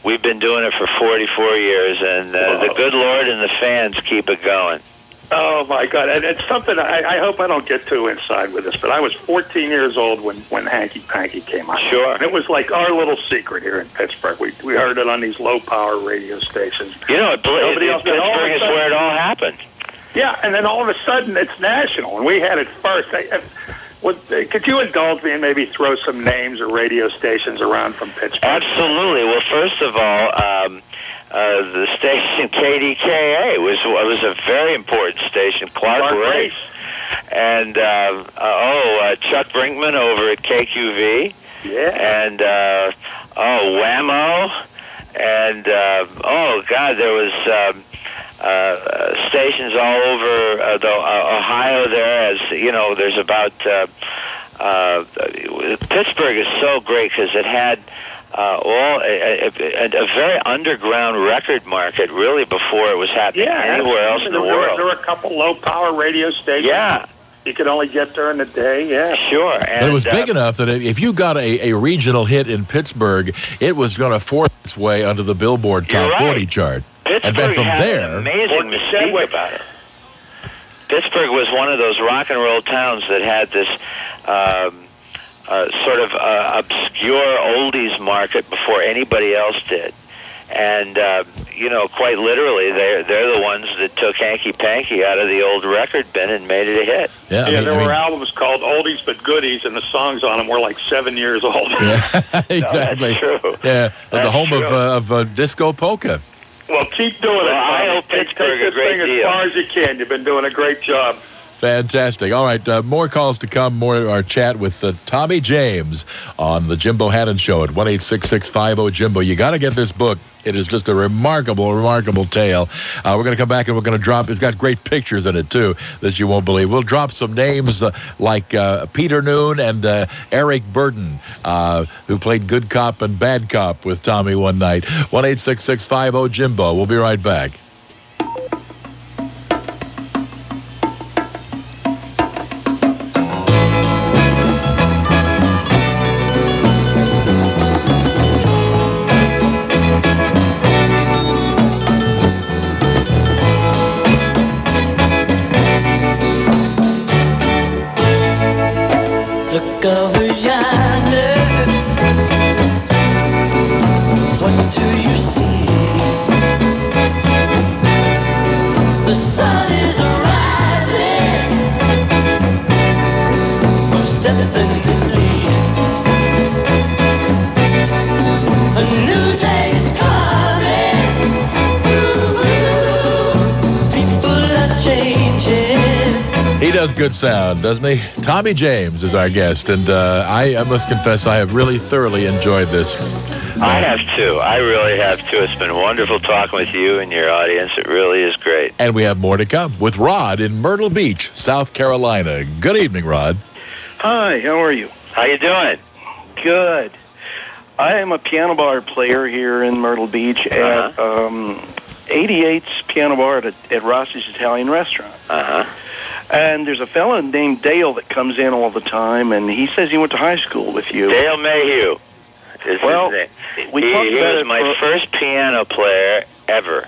Speaker 2: we've been doing it for 44 years. And the good Lord and the fans keep it going.
Speaker 13: Oh, my God. And it's something, I hope I don't get too inside with this, but I was 14 years old when Hanky Panky came out.
Speaker 2: Sure.
Speaker 13: And it was like our little secret here in Pittsburgh. We heard it on these low-power radio stations.
Speaker 2: Pittsburgh is where it all happened.
Speaker 13: Yeah, and then all of a sudden it's national, and we had it first. Could you indulge me and maybe throw some names or radio stations around from Pittsburgh?
Speaker 2: Absolutely. Well, first of all, the station KDKA was a very important station. Clark Race. And Chuck Brinkman over at KQV.
Speaker 13: Yeah.
Speaker 2: And Whammo. And there was stations all over Ohio. There, as there's about Pittsburgh is so great because it had a very underground record market, really, before it was happening anywhere else in the world.
Speaker 13: There were a couple low-power radio stations.
Speaker 2: Yeah.
Speaker 13: You could only get during the day, yeah.
Speaker 2: Sure. And
Speaker 1: but it was big enough that if you got a regional hit in Pittsburgh, it was going to force its way onto the Billboard Top 40 chart.
Speaker 2: Pittsburgh
Speaker 1: and then from
Speaker 2: had
Speaker 1: there,
Speaker 2: an amazing mystique about it. Pittsburgh was one of those rock and roll towns that had this sort of obscure oldies market before anybody else did. And, quite literally, they're the ones that took Hanky Panky out of the old record bin and made it a hit.
Speaker 13: Yeah, there were albums called Oldies But Goodies, and the songs on them were like 7 years old.
Speaker 1: Yeah, exactly.
Speaker 2: No, that's true.
Speaker 1: Yeah,
Speaker 2: that's
Speaker 1: the home
Speaker 2: true.
Speaker 1: of disco polka.
Speaker 13: Well, keep doing it.
Speaker 2: I hope Pittsburgh
Speaker 13: take this thing as far as you can. You've been doing a great job.
Speaker 1: Fantastic. All right, more calls to come, more of our chat with Tommy James on the Jim Bohanan Show at 1-866-50-JIMBO. You got to get this book. It is just a remarkable, remarkable tale. We're going to come back and we're going to drop, it's got great pictures in it, too, that you won't believe. We'll drop some names like Peter Noon and Eric Burden, who played good cop and bad cop with Tommy one night. 1-866-50-JIMBO. We'll be right back.
Speaker 9: Look over yonder. What do you see? The sun is rising. Most definitely. A new day is coming. Ooh, people are changing.
Speaker 1: He does good sound, doesn't he? Tommy James is our guest, and I must confess I have really thoroughly enjoyed this.
Speaker 2: I have too. I really have too. It's been wonderful talking with you and your audience. It really is great.
Speaker 1: And we have more to come with Rod in Myrtle Beach, South Carolina. Good evening, Rod.
Speaker 14: Hi, how are you?
Speaker 2: How you doing?
Speaker 14: Good. I am a piano bar player here in Myrtle Beach at 88's Piano Bar at Rossi's Italian Restaurant. And there's a fellow named Dale that comes in all the time, and he says he went to high school with you.
Speaker 2: Dale Mayhew is his name. He was my first piano player ever.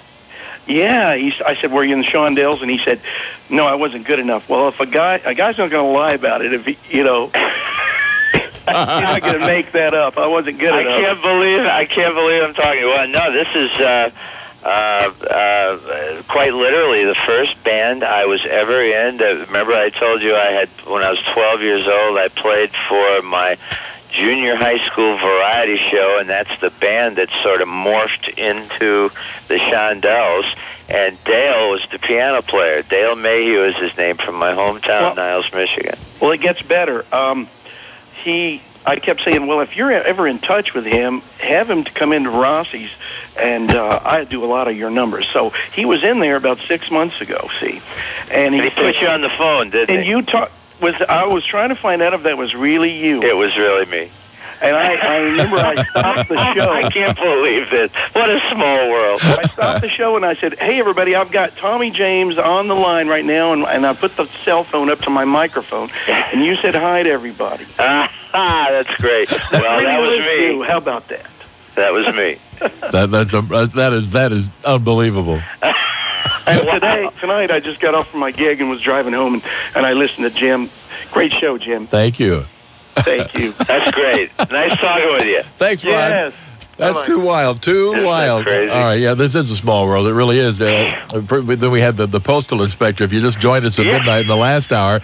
Speaker 14: Yeah, I said, were you in the Shondales? And he said, no, I wasn't good enough. Well, if a guy's not going to lie about it, if he, not going to make that up. I wasn't good enough.
Speaker 2: I can't believe I'm talking. Well, no, this is quite literally the first band I was ever in. Remember, I told you when I was 12 years old, I played for my junior high school variety show, and that's the band that sort of morphed into the Shondells. And Dale was the piano player. Dale Mayhew is his name, from my hometown, Niles, Michigan.
Speaker 14: Well, it gets better. I kept saying, well, if you're ever in touch with him, have him to come into Rossi's, and I do a lot of your numbers. So he was in there about 6 months ago, see. And he
Speaker 2: put you on the phone, didn't he?
Speaker 14: And I was trying to find out if that was really you.
Speaker 2: It was really me.
Speaker 14: And I remember I stopped the show.
Speaker 2: I can't believe this. What a small world.
Speaker 14: I stopped the show and I said, hey, everybody, I've got Tommy James on the line right now, and I put the cell phone up to my microphone, and you said hi to everybody.
Speaker 2: That's great. Well, that was me.
Speaker 14: You. How about that?
Speaker 2: That was me.
Speaker 1: That is unbelievable.
Speaker 14: And tonight I just got off from my gig and was driving home, and I listened to Jim. Great show, Jim.
Speaker 1: Thank you.
Speaker 14: Thank you.
Speaker 2: That's great. Nice talking with you.
Speaker 1: Thanks, Ron.
Speaker 14: Yes.
Speaker 1: That's too wild. Too wild.
Speaker 2: Crazy.
Speaker 1: All right, yeah, this is a small world. It really is. Then we had the postal inspector. If you just joined us at midnight in the last hour,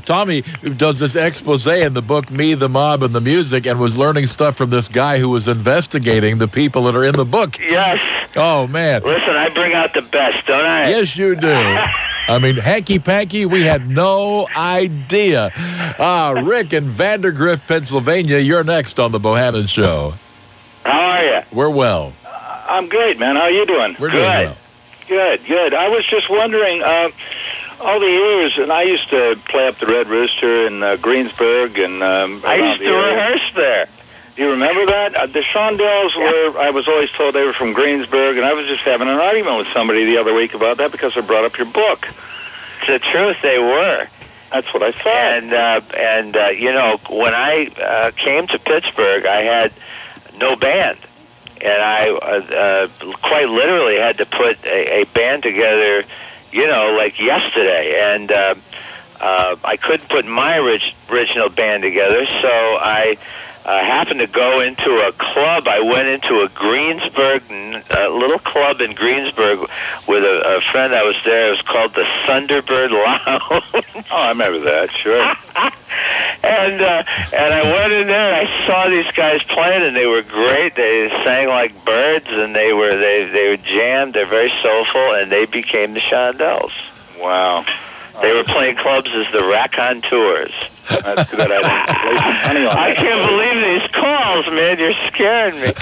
Speaker 1: Tommy does this expose in the book Me, the Mob, and the Music, and was learning stuff from this guy who was investigating the people that are in the book.
Speaker 2: Yes.
Speaker 1: Oh, man.
Speaker 2: Listen, I bring out the best, don't I?
Speaker 1: Yes, you do. I mean, hanky-panky, we had no idea. Rick in Vandergrift, Pennsylvania, you're next on the Bohanan Show.
Speaker 2: How are you?
Speaker 1: We're well.
Speaker 15: I'm great, man. How are you doing?
Speaker 1: We're doing well.
Speaker 15: Good. I was just wondering, all the years, and I used to play up the Red Rooster in Greensburg, and
Speaker 2: I used to rehearse there.
Speaker 15: Do you remember that? The Shondells were, I was always told they were from Greensburg, and I was just having an argument with somebody the other week about that because I brought up your book.
Speaker 2: It's the truth, they were.
Speaker 15: That's what I thought.
Speaker 2: And you know, when I came to Pittsburgh, I had no band. And I quite literally had to put a band together, you know, like yesterday. And I couldn't put my original band together, so I happened to go into a club. I went into a Greensburg, a little club in Greensburg with a friend that was there. It was called the Thunderbird Lounge.
Speaker 15: Oh, I remember that, sure.
Speaker 2: And I went in there and I saw these guys playing, and they were great. They sang like birds, and they were jammed. They're very soulful, and they became the Shondells.
Speaker 15: Wow.
Speaker 2: They were playing clubs as the Raconteurs.
Speaker 15: That's good. I
Speaker 2: can't believe these calls, man. You're scaring me.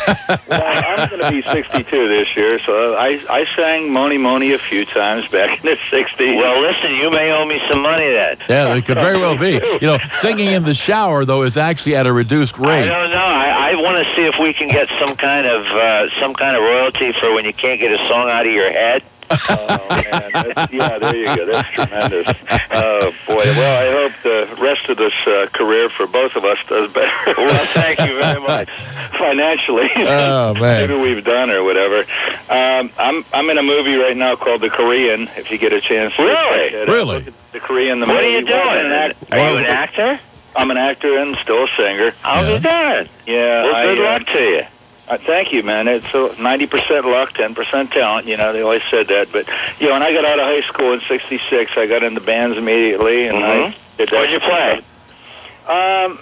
Speaker 15: Well, I'm going to be 62 this year, so I sang Moni Moni a few times back in the 60s.
Speaker 2: Well, listen, you may owe me some money then.
Speaker 1: Yeah, it could very well be. You know, singing in the shower, though, is actually at a reduced rate.
Speaker 2: I don't know. I want to see if we can get some kind of royalty for when you can't get a song out of your head.
Speaker 15: Oh, man. Yeah, there you go. That's tremendous. Oh, boy. Well, I hope the rest of this career for both of us does better.
Speaker 2: Well, thank you very much.
Speaker 15: Financially.
Speaker 1: Oh, man.
Speaker 15: Maybe we've done or whatever. I'm in a movie right now called The Korean, if you get a chance.
Speaker 2: Really?
Speaker 1: Really?
Speaker 15: The Korean, the
Speaker 2: movie.
Speaker 15: What
Speaker 2: are you doing? Are you an actor?
Speaker 15: I'm an actor and still a singer.
Speaker 2: How's it done?
Speaker 15: Yeah.
Speaker 2: Well, good luck to you.
Speaker 15: Thank you, man. It's 90% luck, 10% talent. You know, they always said that. But, you know, when I got out of high school in '66, I got into bands immediately. And I did that.
Speaker 2: What'd you play?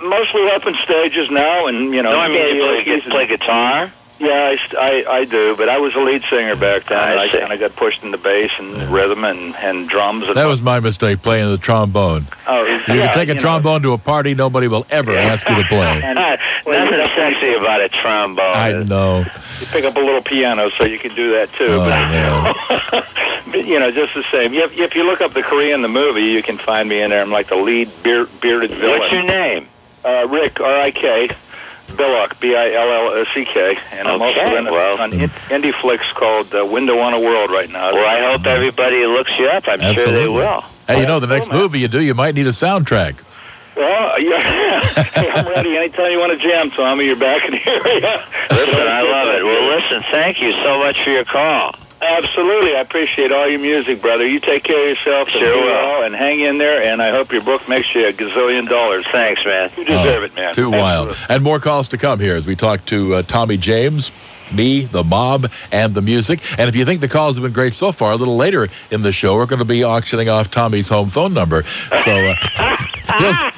Speaker 15: Mostly up in stages now. And, you know.
Speaker 2: No, I mean, you play guitar?
Speaker 15: Yeah, I do, but I was a lead singer back then. I kind of got pushed into bass and rhythm and drums. And
Speaker 1: that was my mistake, playing the trombone.
Speaker 15: Oh,
Speaker 1: you can take a trombone to a party, nobody will ever ask you to play.
Speaker 2: Nothing sexy about a trombone.
Speaker 1: I know.
Speaker 15: You pick up a little piano, so you can do that too.
Speaker 1: Oh,
Speaker 15: but you know, just the same. If you look up The Korean, the movie, you can find me in there. I'm like the lead bearded villain.
Speaker 2: What's your name?
Speaker 15: Rick, R-I-K. Billock, B-I-L-L-O-C-K, and I'm also in an indie flicks called Window on a World right now.
Speaker 2: Well, I hope everybody looks you up. I'm sure they will.
Speaker 1: Hey, you know, the next movie you do, you might need a soundtrack.
Speaker 15: Well, yeah, I'm ready. Anytime you want to jam, Tommy, you're back in the area.
Speaker 2: Listen, I love it. Well, listen, thank you so much for your call.
Speaker 15: absolutely. I appreciate all your music, brother. You take care of yourself.
Speaker 2: Sure will.
Speaker 15: And hang in there, and I hope your book makes you $1 gazillion.
Speaker 2: Thanks, man.
Speaker 15: You deserve it, man.
Speaker 1: Too wild. And more calls to come here as we talk to Tommy James, me, the mob, and the music. And if you think the calls have been great so far, a little later in the show, we're going to be auctioning off Tommy's home phone number. So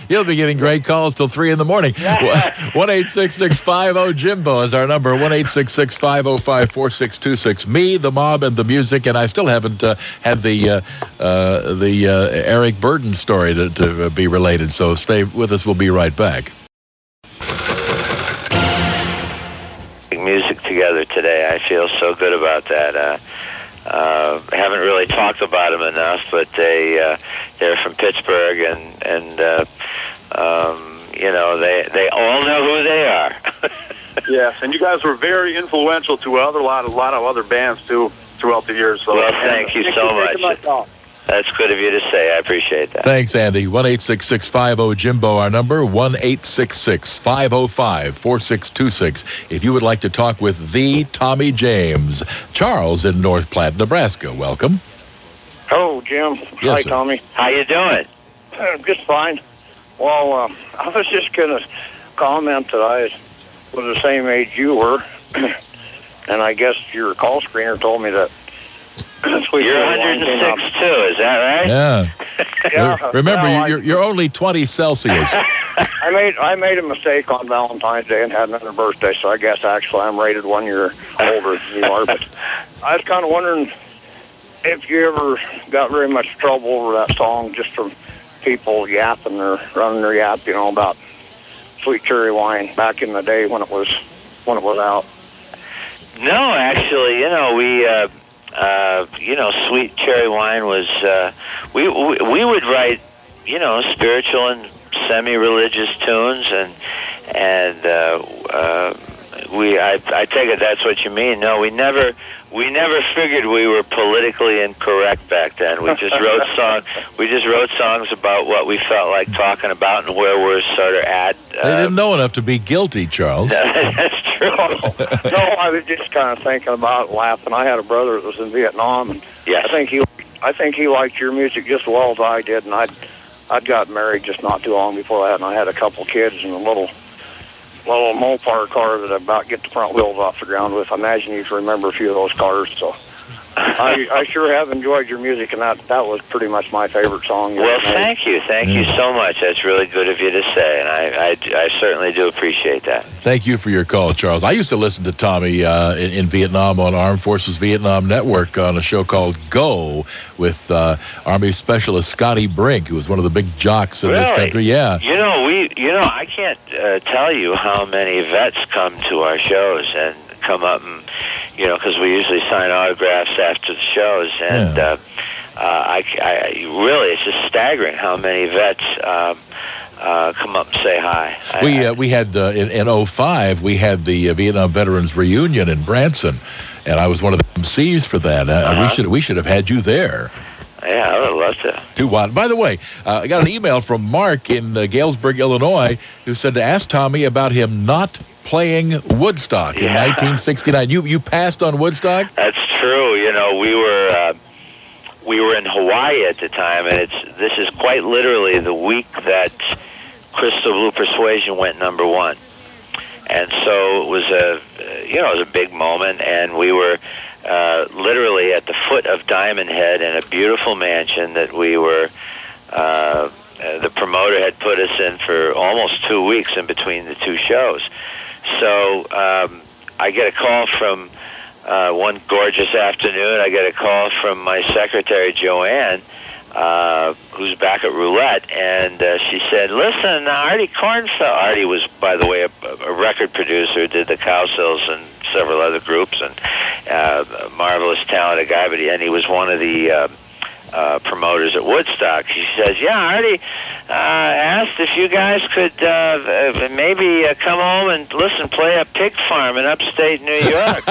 Speaker 1: he'll be getting great calls till 3 in the morning. 1-866-50-JIMBO is our number. 1-866-505-4626. Me, the mob, and the music. And I still haven't had the Eric Burden story to be related. So stay with us. We'll be right back.
Speaker 2: Music together today. I feel so good about that. I haven't really talked about them enough, but they're from Pittsburgh, and you know, they all know who they are.
Speaker 10: Yes, and you guys were very influential to a lot of other bands too throughout the years. So
Speaker 2: well, thank you so much. That's good of you to say. I appreciate that.
Speaker 1: Thanks, Andy. 1-866-50-JIMBO, our number. 1-866-505-4626. If you would like to talk with the Tommy James. Charles in North Platte, Nebraska. Welcome.
Speaker 16: Hello, Jim.
Speaker 1: Yes,
Speaker 16: Hi,
Speaker 1: sir.
Speaker 16: Tommy.
Speaker 2: How you doing?
Speaker 16: Just fine. Well, I was just going to comment that I was the same age you were, and I guess your call screener told me that
Speaker 2: You're 106 too, is that right?
Speaker 1: Yeah.
Speaker 16: Yeah.
Speaker 1: Remember,
Speaker 16: Well,
Speaker 1: you're only 20 Celsius.
Speaker 16: I made a mistake on Valentine's Day and had another birthday, so I guess actually I'm rated 1 year older than you are. But I was kind of wondering if you ever got very much trouble over that song, just from people yapping or running their yap, you know, about Sweet Cherry Wine back in the day when it was out.
Speaker 2: No, actually, you know, we. You know, Sweet Cherry Wine was, we would write, you know, spiritual and semi-religious tunes, and I take it that's what you mean. No, we never figured we were politically incorrect back then. We just wrote songs about what we felt like talking about and where we're sort of at.
Speaker 1: They didn't know enough to be guilty, Charles.
Speaker 2: That's true.
Speaker 16: No, I was just kind of thinking about it, laughing. I had a brother that was in Vietnam, and
Speaker 2: yes.
Speaker 16: I think he liked your music just as well as I did, and I'd got married just not too long before that, and I had a couple kids and a little Mopar car that I about get the front wheels off the ground with. I imagine you can remember a few of those cars, so I sure have enjoyed your music, and that was pretty much my favorite song.
Speaker 2: Well, thank you so much. That's really good of you to say, and I certainly do appreciate that.
Speaker 1: Thank you for your call, Charles. I used to listen to Tommy in Vietnam on Armed Forces Vietnam Network on a show called Go with Army Specialist Scotty Brink, who was one of the big jocks in this country. Yeah.
Speaker 2: You know, I can't tell you how many vets come to our shows and come up and, you know, because we usually sign autographs after the shows, and I really, it's just staggering how many vets come up and say hi.
Speaker 1: We had in 05 we had the Vietnam Veterans Reunion in Branson, and I was one of the MCs for that. We should have had you there.
Speaker 2: Yeah, I would love to.
Speaker 1: Too wild. By the way, I got an email from Mark in Galesburg, Illinois, who said to ask Tommy about him not playing Woodstock in 1969. You passed on Woodstock?
Speaker 2: That's true. You know, we were in Hawaii at the time, and this is quite literally the week that Crystal Blue Persuasion went #1. And so it was a big moment, and we were literally at the foot of Diamond Head in a beautiful mansion that we were, the promoter had put us in for almost 2 weeks in between the two shows. So I get a call from one gorgeous afternoon. I get a call from my secretary, Joanne, who's back at Roulette, and she said, listen, Artie Kornfeld. Artie was, by the way, a record producer, did the Cowsills and several other groups, and a marvelous, talented guy, and he was one of the promoters at Woodstock. She says, yeah, I already asked if you guys could maybe come home and play a pig farm in upstate New York.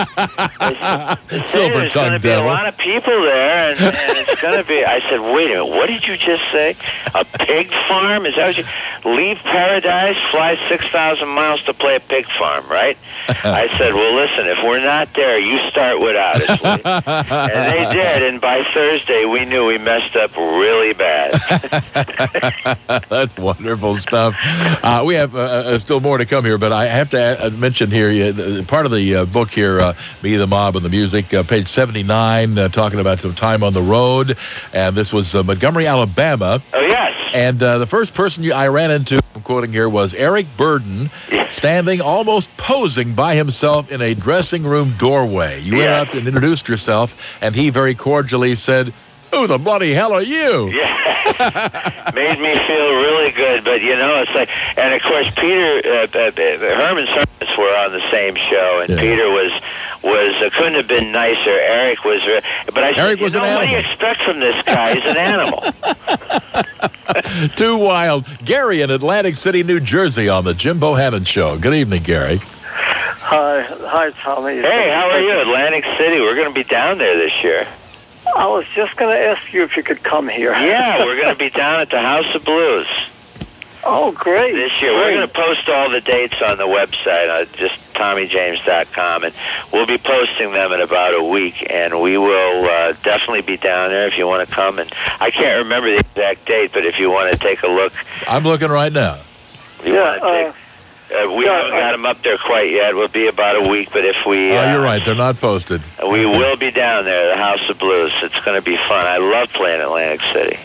Speaker 1: Silver
Speaker 2: there's going to be a lot of people there, and it's going to be... I said, wait a minute, what did you just say? A pig farm? Is that what you... Leave paradise, fly 6,000 miles to play a pig farm, right? I said, well, listen, if we're not there, you start without us. And they did, and by Thursday, we knew we messed up really bad.
Speaker 1: That's wonderful stuff. We have still more to come here, but I have to mention here, part of the book here, Me, the Mob, and the Music, page 79, talking about some time on the road. And this was Montgomery, Alabama.
Speaker 2: Oh, yes.
Speaker 1: And the first person I ran into, I'm quoting here, was Eric Burden, standing almost posing by himself in a dressing room doorway. You went up and introduced yourself, and he very cordially said, who the bloody hell are you?
Speaker 2: Yeah. Made me feel really good, but it's like, and of course Peter, Herman's Hermits were on the same show, and Peter was couldn't have been nicer. Eric was, but I said, what do you expect from this guy? He's an animal.
Speaker 1: Too wild. Gary in Atlantic City, New Jersey on the Jim Bohanan Show. Good evening, Gary.
Speaker 17: Hi, Tommy.
Speaker 2: Hey, how are you, Atlantic City? We're going to be down there this year.
Speaker 17: I was just going to ask you if you could come here.
Speaker 2: Yeah, we're going to be down at the House of Blues.
Speaker 17: Oh, great.
Speaker 2: This year. We're going to post all the dates on the website, just TommyJames.com, and we'll be posting them in about a week, and we will definitely be down there if you want to come. And I can't remember the exact date, but if you want to take a look.
Speaker 1: I'm looking right now.
Speaker 2: We haven't got them up there quite yet. We'll be about a week, but if we...
Speaker 1: you're right. They're not posted.
Speaker 2: We will be down there, the House of Blues. It's going to be fun. I love playing Atlantic City.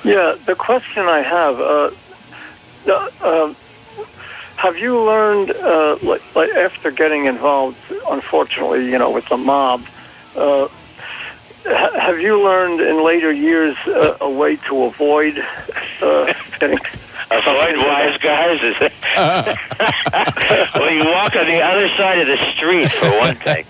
Speaker 17: Yeah, the question I have, have you learned, like after getting involved, unfortunately, with the mob, have you learned in later years a way to avoid getting...
Speaker 2: Avoid wise guys? Is it? Well, you walk on the other side of the street, for one thing.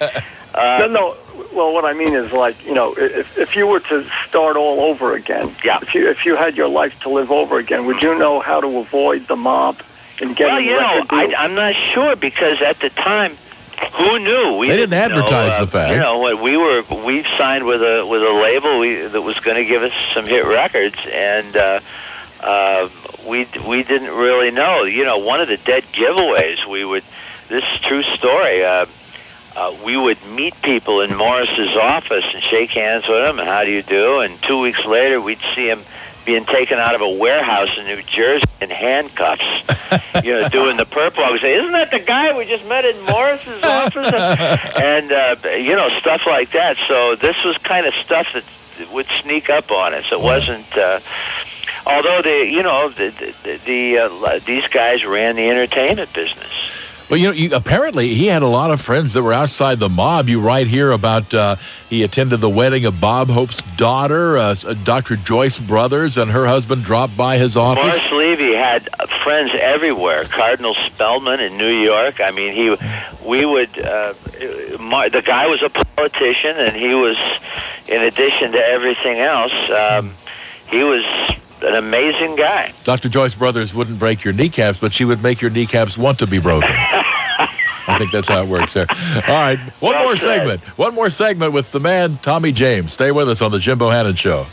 Speaker 17: No. Well, what I mean is, if you were to start all over again, if you had your life to live over again, would you know how to avoid the mob and getting record deals?
Speaker 2: I'm not sure, because at the time, who knew?
Speaker 1: They didn't advertise the fact.
Speaker 2: We signed with a label that was going to give us some hit records, and we didn't really know. One of the dead giveaways, this is a true story, we would meet people in Morris's office and shake hands with them, and how do you do? And 2 weeks later, we'd see him being taken out of a warehouse in New Jersey in handcuffs, doing the perp walk. We say, isn't that the guy we just met in Morris's office? And, stuff like that. So this was kind of stuff that would sneak up on us. It wasn't... although these guys ran the entertainment business.
Speaker 1: Well, apparently he had a lot of friends that were outside the mob. You write here about he attended the wedding of Bob Hope's daughter, Dr. Joyce Brothers, and her husband dropped by his office.
Speaker 2: Morris Levy had friends everywhere. Cardinal Spellman in New York. I mean, the guy was a politician, and he was, in addition to everything else, he was an amazing guy.
Speaker 1: Dr. Joyce Brothers wouldn't break your kneecaps, but she would make your kneecaps want to be broken. I think that's how it works there. All right, one more segment with the man, Tommy James. Stay with us on the Jim Bohanan Show.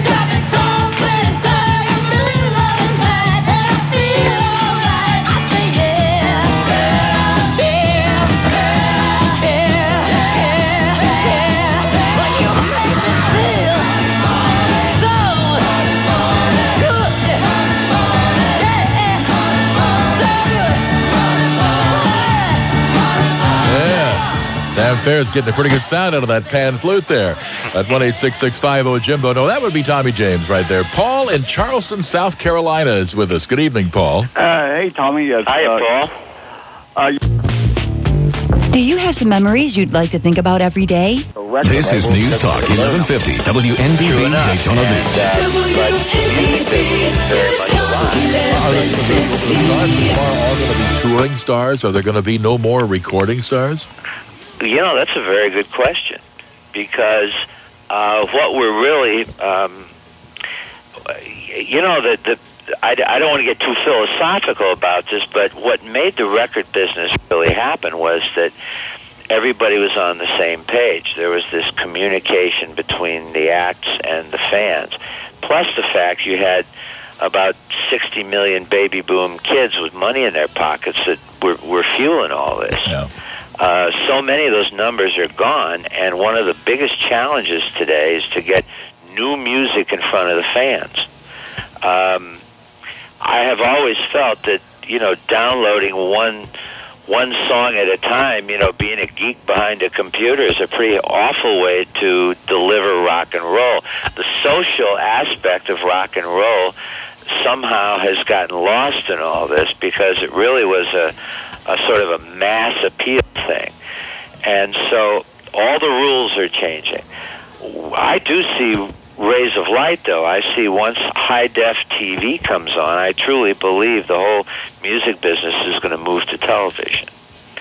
Speaker 9: Got me talking.
Speaker 1: Sam Fair's getting a pretty good sound out of that pan flute there. At 1-866-50-JIMBO. No, that would be Tommy James right there. Paul in Charleston, South Carolina is with us. Good evening, Paul.
Speaker 18: Hey, Tommy.
Speaker 2: Hi, Paul.
Speaker 19: Do you have some memories you'd like to think about every day?
Speaker 20: This is News Talk 1150 WNDB Daytona Beach.
Speaker 2: But music business is very much alive.
Speaker 1: Are the stars all going to be touring stars? Are there going to be no more recording stars?
Speaker 2: You know, that's a very good question, because what we're really, I don't want to get too philosophical about this, but what made the record business really happen was that everybody was on the same page. There was this communication between the acts and the fans, plus the fact you had about 60 million baby boom kids with money in their pockets that were fueling all this.
Speaker 1: Yeah.
Speaker 2: So many of those numbers are gone, and one of the biggest challenges today is to get new music in front of the fans. I have always felt that, downloading one song at a time, being a geek behind a computer is a pretty awful way to deliver rock and roll. The social aspect of rock and roll somehow has gotten lost in all this, because it really was a sort of a mass appeal thing. And so all the rules are changing. I do see rays of light, though. I see once high-def TV comes on, I truly believe the whole music business is going to move to television.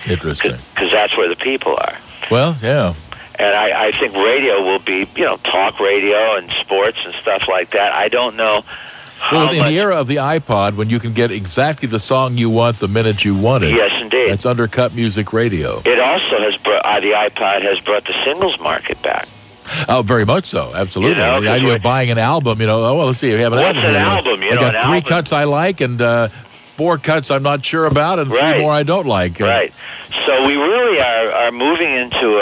Speaker 1: Interesting.
Speaker 2: Because that's where the people are.
Speaker 1: Well, yeah.
Speaker 2: And I think radio will be, talk radio and sports and stuff like that. I don't know
Speaker 1: Well, in the era of the iPod, when you can get exactly the song you want the minute you want it.
Speaker 2: Yes, indeed.
Speaker 1: That's undercut music radio.
Speaker 2: It also has brought, the iPod has brought the singles market back.
Speaker 1: Oh, very much so. Absolutely. The idea of buying an album, let's see. We have an
Speaker 2: What's
Speaker 1: album.
Speaker 2: an album?
Speaker 1: I got three cuts I like and 4 cuts I'm not sure about and 3 more I don't like.
Speaker 2: Right. So we really are moving into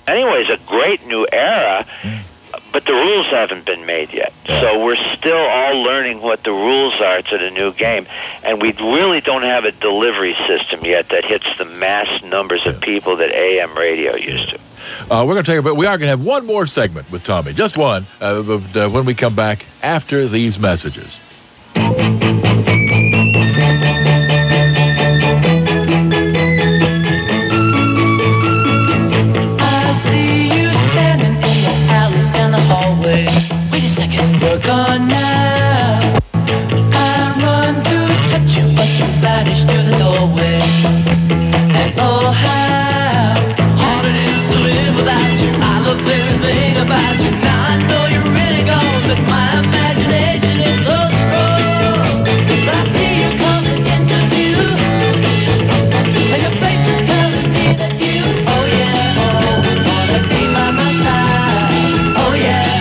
Speaker 2: anyways, a great new era. But the rules haven't been made yet. So we're still all learning what the rules are to the new game. And we really don't have a delivery system yet that hits the mass numbers of people that AM radio used to.
Speaker 1: We're going to take a break. We are going to have one more segment with Tommy. Just one. When we come back after these messages.
Speaker 9: Wait a second, you're gone now. I run to touch you, but you vanish through the doorway. And oh, how hard it is to live without you. I love everything about you. Now I know you're really gone, but my imagination is so strong. I see you coming into view, and your face is telling me that you, oh yeah, oh, wanna be by my side. Oh yeah.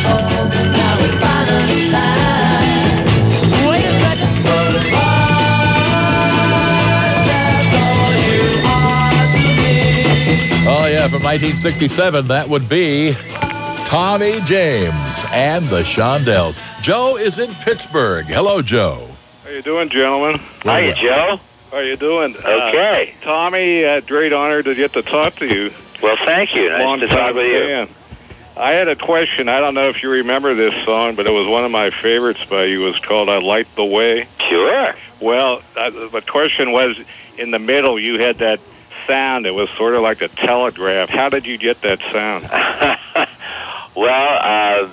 Speaker 1: Oh, yeah, from 1967, that would be Tommy James and the Shondells. Joe is in Pittsburgh. Hello, Joe.
Speaker 21: How you doing, gentlemen?
Speaker 2: Hiya, Joe.
Speaker 21: How you doing?
Speaker 2: Okay.
Speaker 21: Tommy, great honor to get to talk to you.
Speaker 2: Well, thank you. Nice to talk with you.
Speaker 21: I had a question. I don't know if you remember this song, but it was one of my favorites by you. It was called I Light the Way.
Speaker 2: Sure.
Speaker 21: Well, the question was, in the middle, you had that sound. It was sort of like a telegraph. How did you get that sound?
Speaker 2: Well,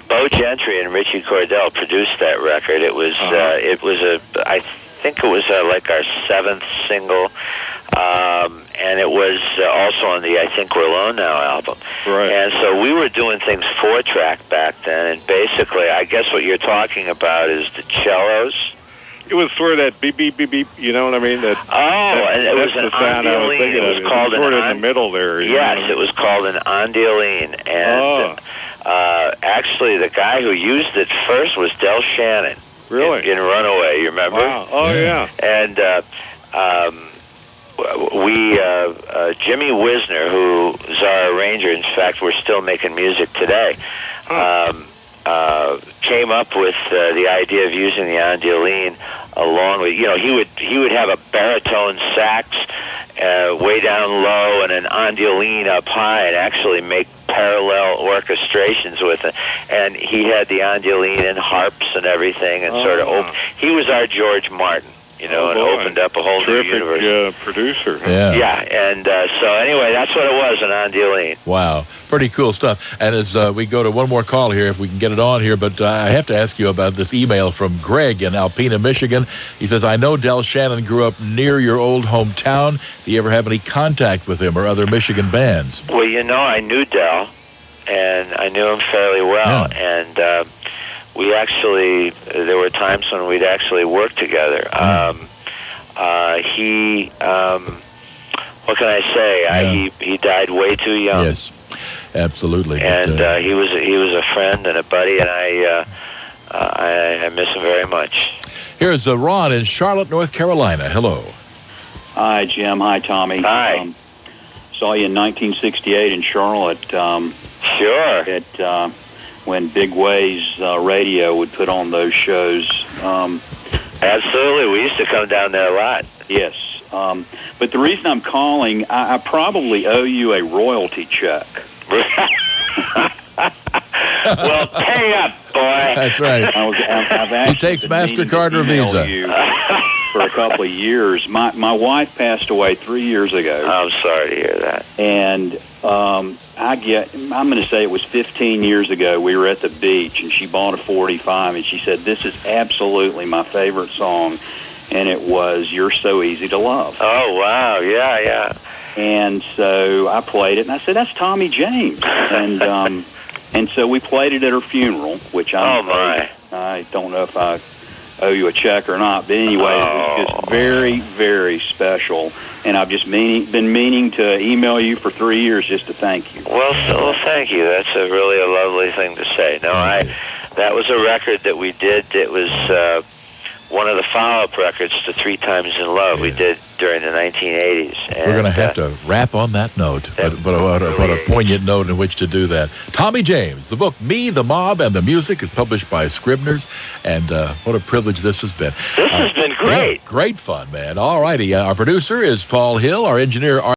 Speaker 2: Bo Gentry and Richie Cordell produced that record. It was, I think it was like our 7th single, and it was also on the I Think We're Alone Now album.
Speaker 21: Right.
Speaker 2: And so we were doing things 4-track back then, and basically, I guess what you're talking about is the cellos.
Speaker 21: It was sort of that beep, beep, beep, beep, you know what I mean?
Speaker 2: And it was an Andialine. It was called
Speaker 21: sort of in the middle there.
Speaker 2: Yes, it was called an Andialine. And actually, the guy who used it first was Del Shannon.
Speaker 21: Really?
Speaker 2: In Runaway, you remember?
Speaker 21: Wow. Oh, yeah.
Speaker 2: And Jimmy Wisner, who's our arranger, in fact, we're still making music today, came up with the idea of using the Andialine along with, he would have a baritone sax way down low and an ondioline up high, and actually make parallel orchestrations with it. And he had the ondioline and harps and everything, and sort of he was our George Martin, and opened up a whole new universe.
Speaker 21: Producer.
Speaker 2: Yeah, and so anyway, that's what it was, an ondioline.
Speaker 1: Wow, pretty cool stuff. And as we go to one more call here, if we can get it on here, but I have to ask you about this email from Greg in Alpena, Michigan. He says, I know Del Shannon grew up near your old hometown. Do you ever have any contact with him or other Michigan bands?
Speaker 2: Well, I knew Del, and I knew him fairly well, and we actually, there were times when we'd actually work together. What can I say? He died way too young.
Speaker 1: Yes, absolutely.
Speaker 2: And he was a friend and a buddy, and I miss him very much.
Speaker 1: Here's Ron in Charlotte, North Carolina. Hello.
Speaker 18: Hi, Jim. Hi, Tommy.
Speaker 2: Hi.
Speaker 18: Saw you in 1968 in Charlotte.
Speaker 2: Sure.
Speaker 18: When Big Ways Radio would put on those shows.
Speaker 2: Absolutely. We used to come down there a lot.
Speaker 18: Yes. But the reason I'm calling, I probably owe you a royalty check.
Speaker 2: Well, pay up, boy.
Speaker 1: That's right. He takes MasterCard or Visa.
Speaker 18: You for a couple of years. My wife passed away 3 years ago.
Speaker 2: I'm sorry to hear that.
Speaker 18: And I'm going to say it was 15 years ago. We were at the beach, and she bought a 45, and she said, this is absolutely my favorite song, and it was You're So Easy to Love.
Speaker 2: Oh, wow. Yeah.
Speaker 18: And so I played it, and I said, that's Tommy James. And so we played it at her funeral, which I don't know if I owe you a check or not, but anyway, it was just very, very special, and I've just been meaning to email you for 3 years just to thank you.
Speaker 2: Well, thank you. That's really a lovely thing to say. No, that was a record that we did. It was one of the follow-up records to 3 Times in Love we did during the 1980s. And
Speaker 1: we're going to have to wrap on that note, but a poignant note in which to do that. Tommy James, the book Me, the Mob, and the Music is published by Scribner's, and what a privilege this has been.
Speaker 2: This has been great.
Speaker 1: Yeah, great fun, man. All righty. Our producer is Paul Hill, our engineer,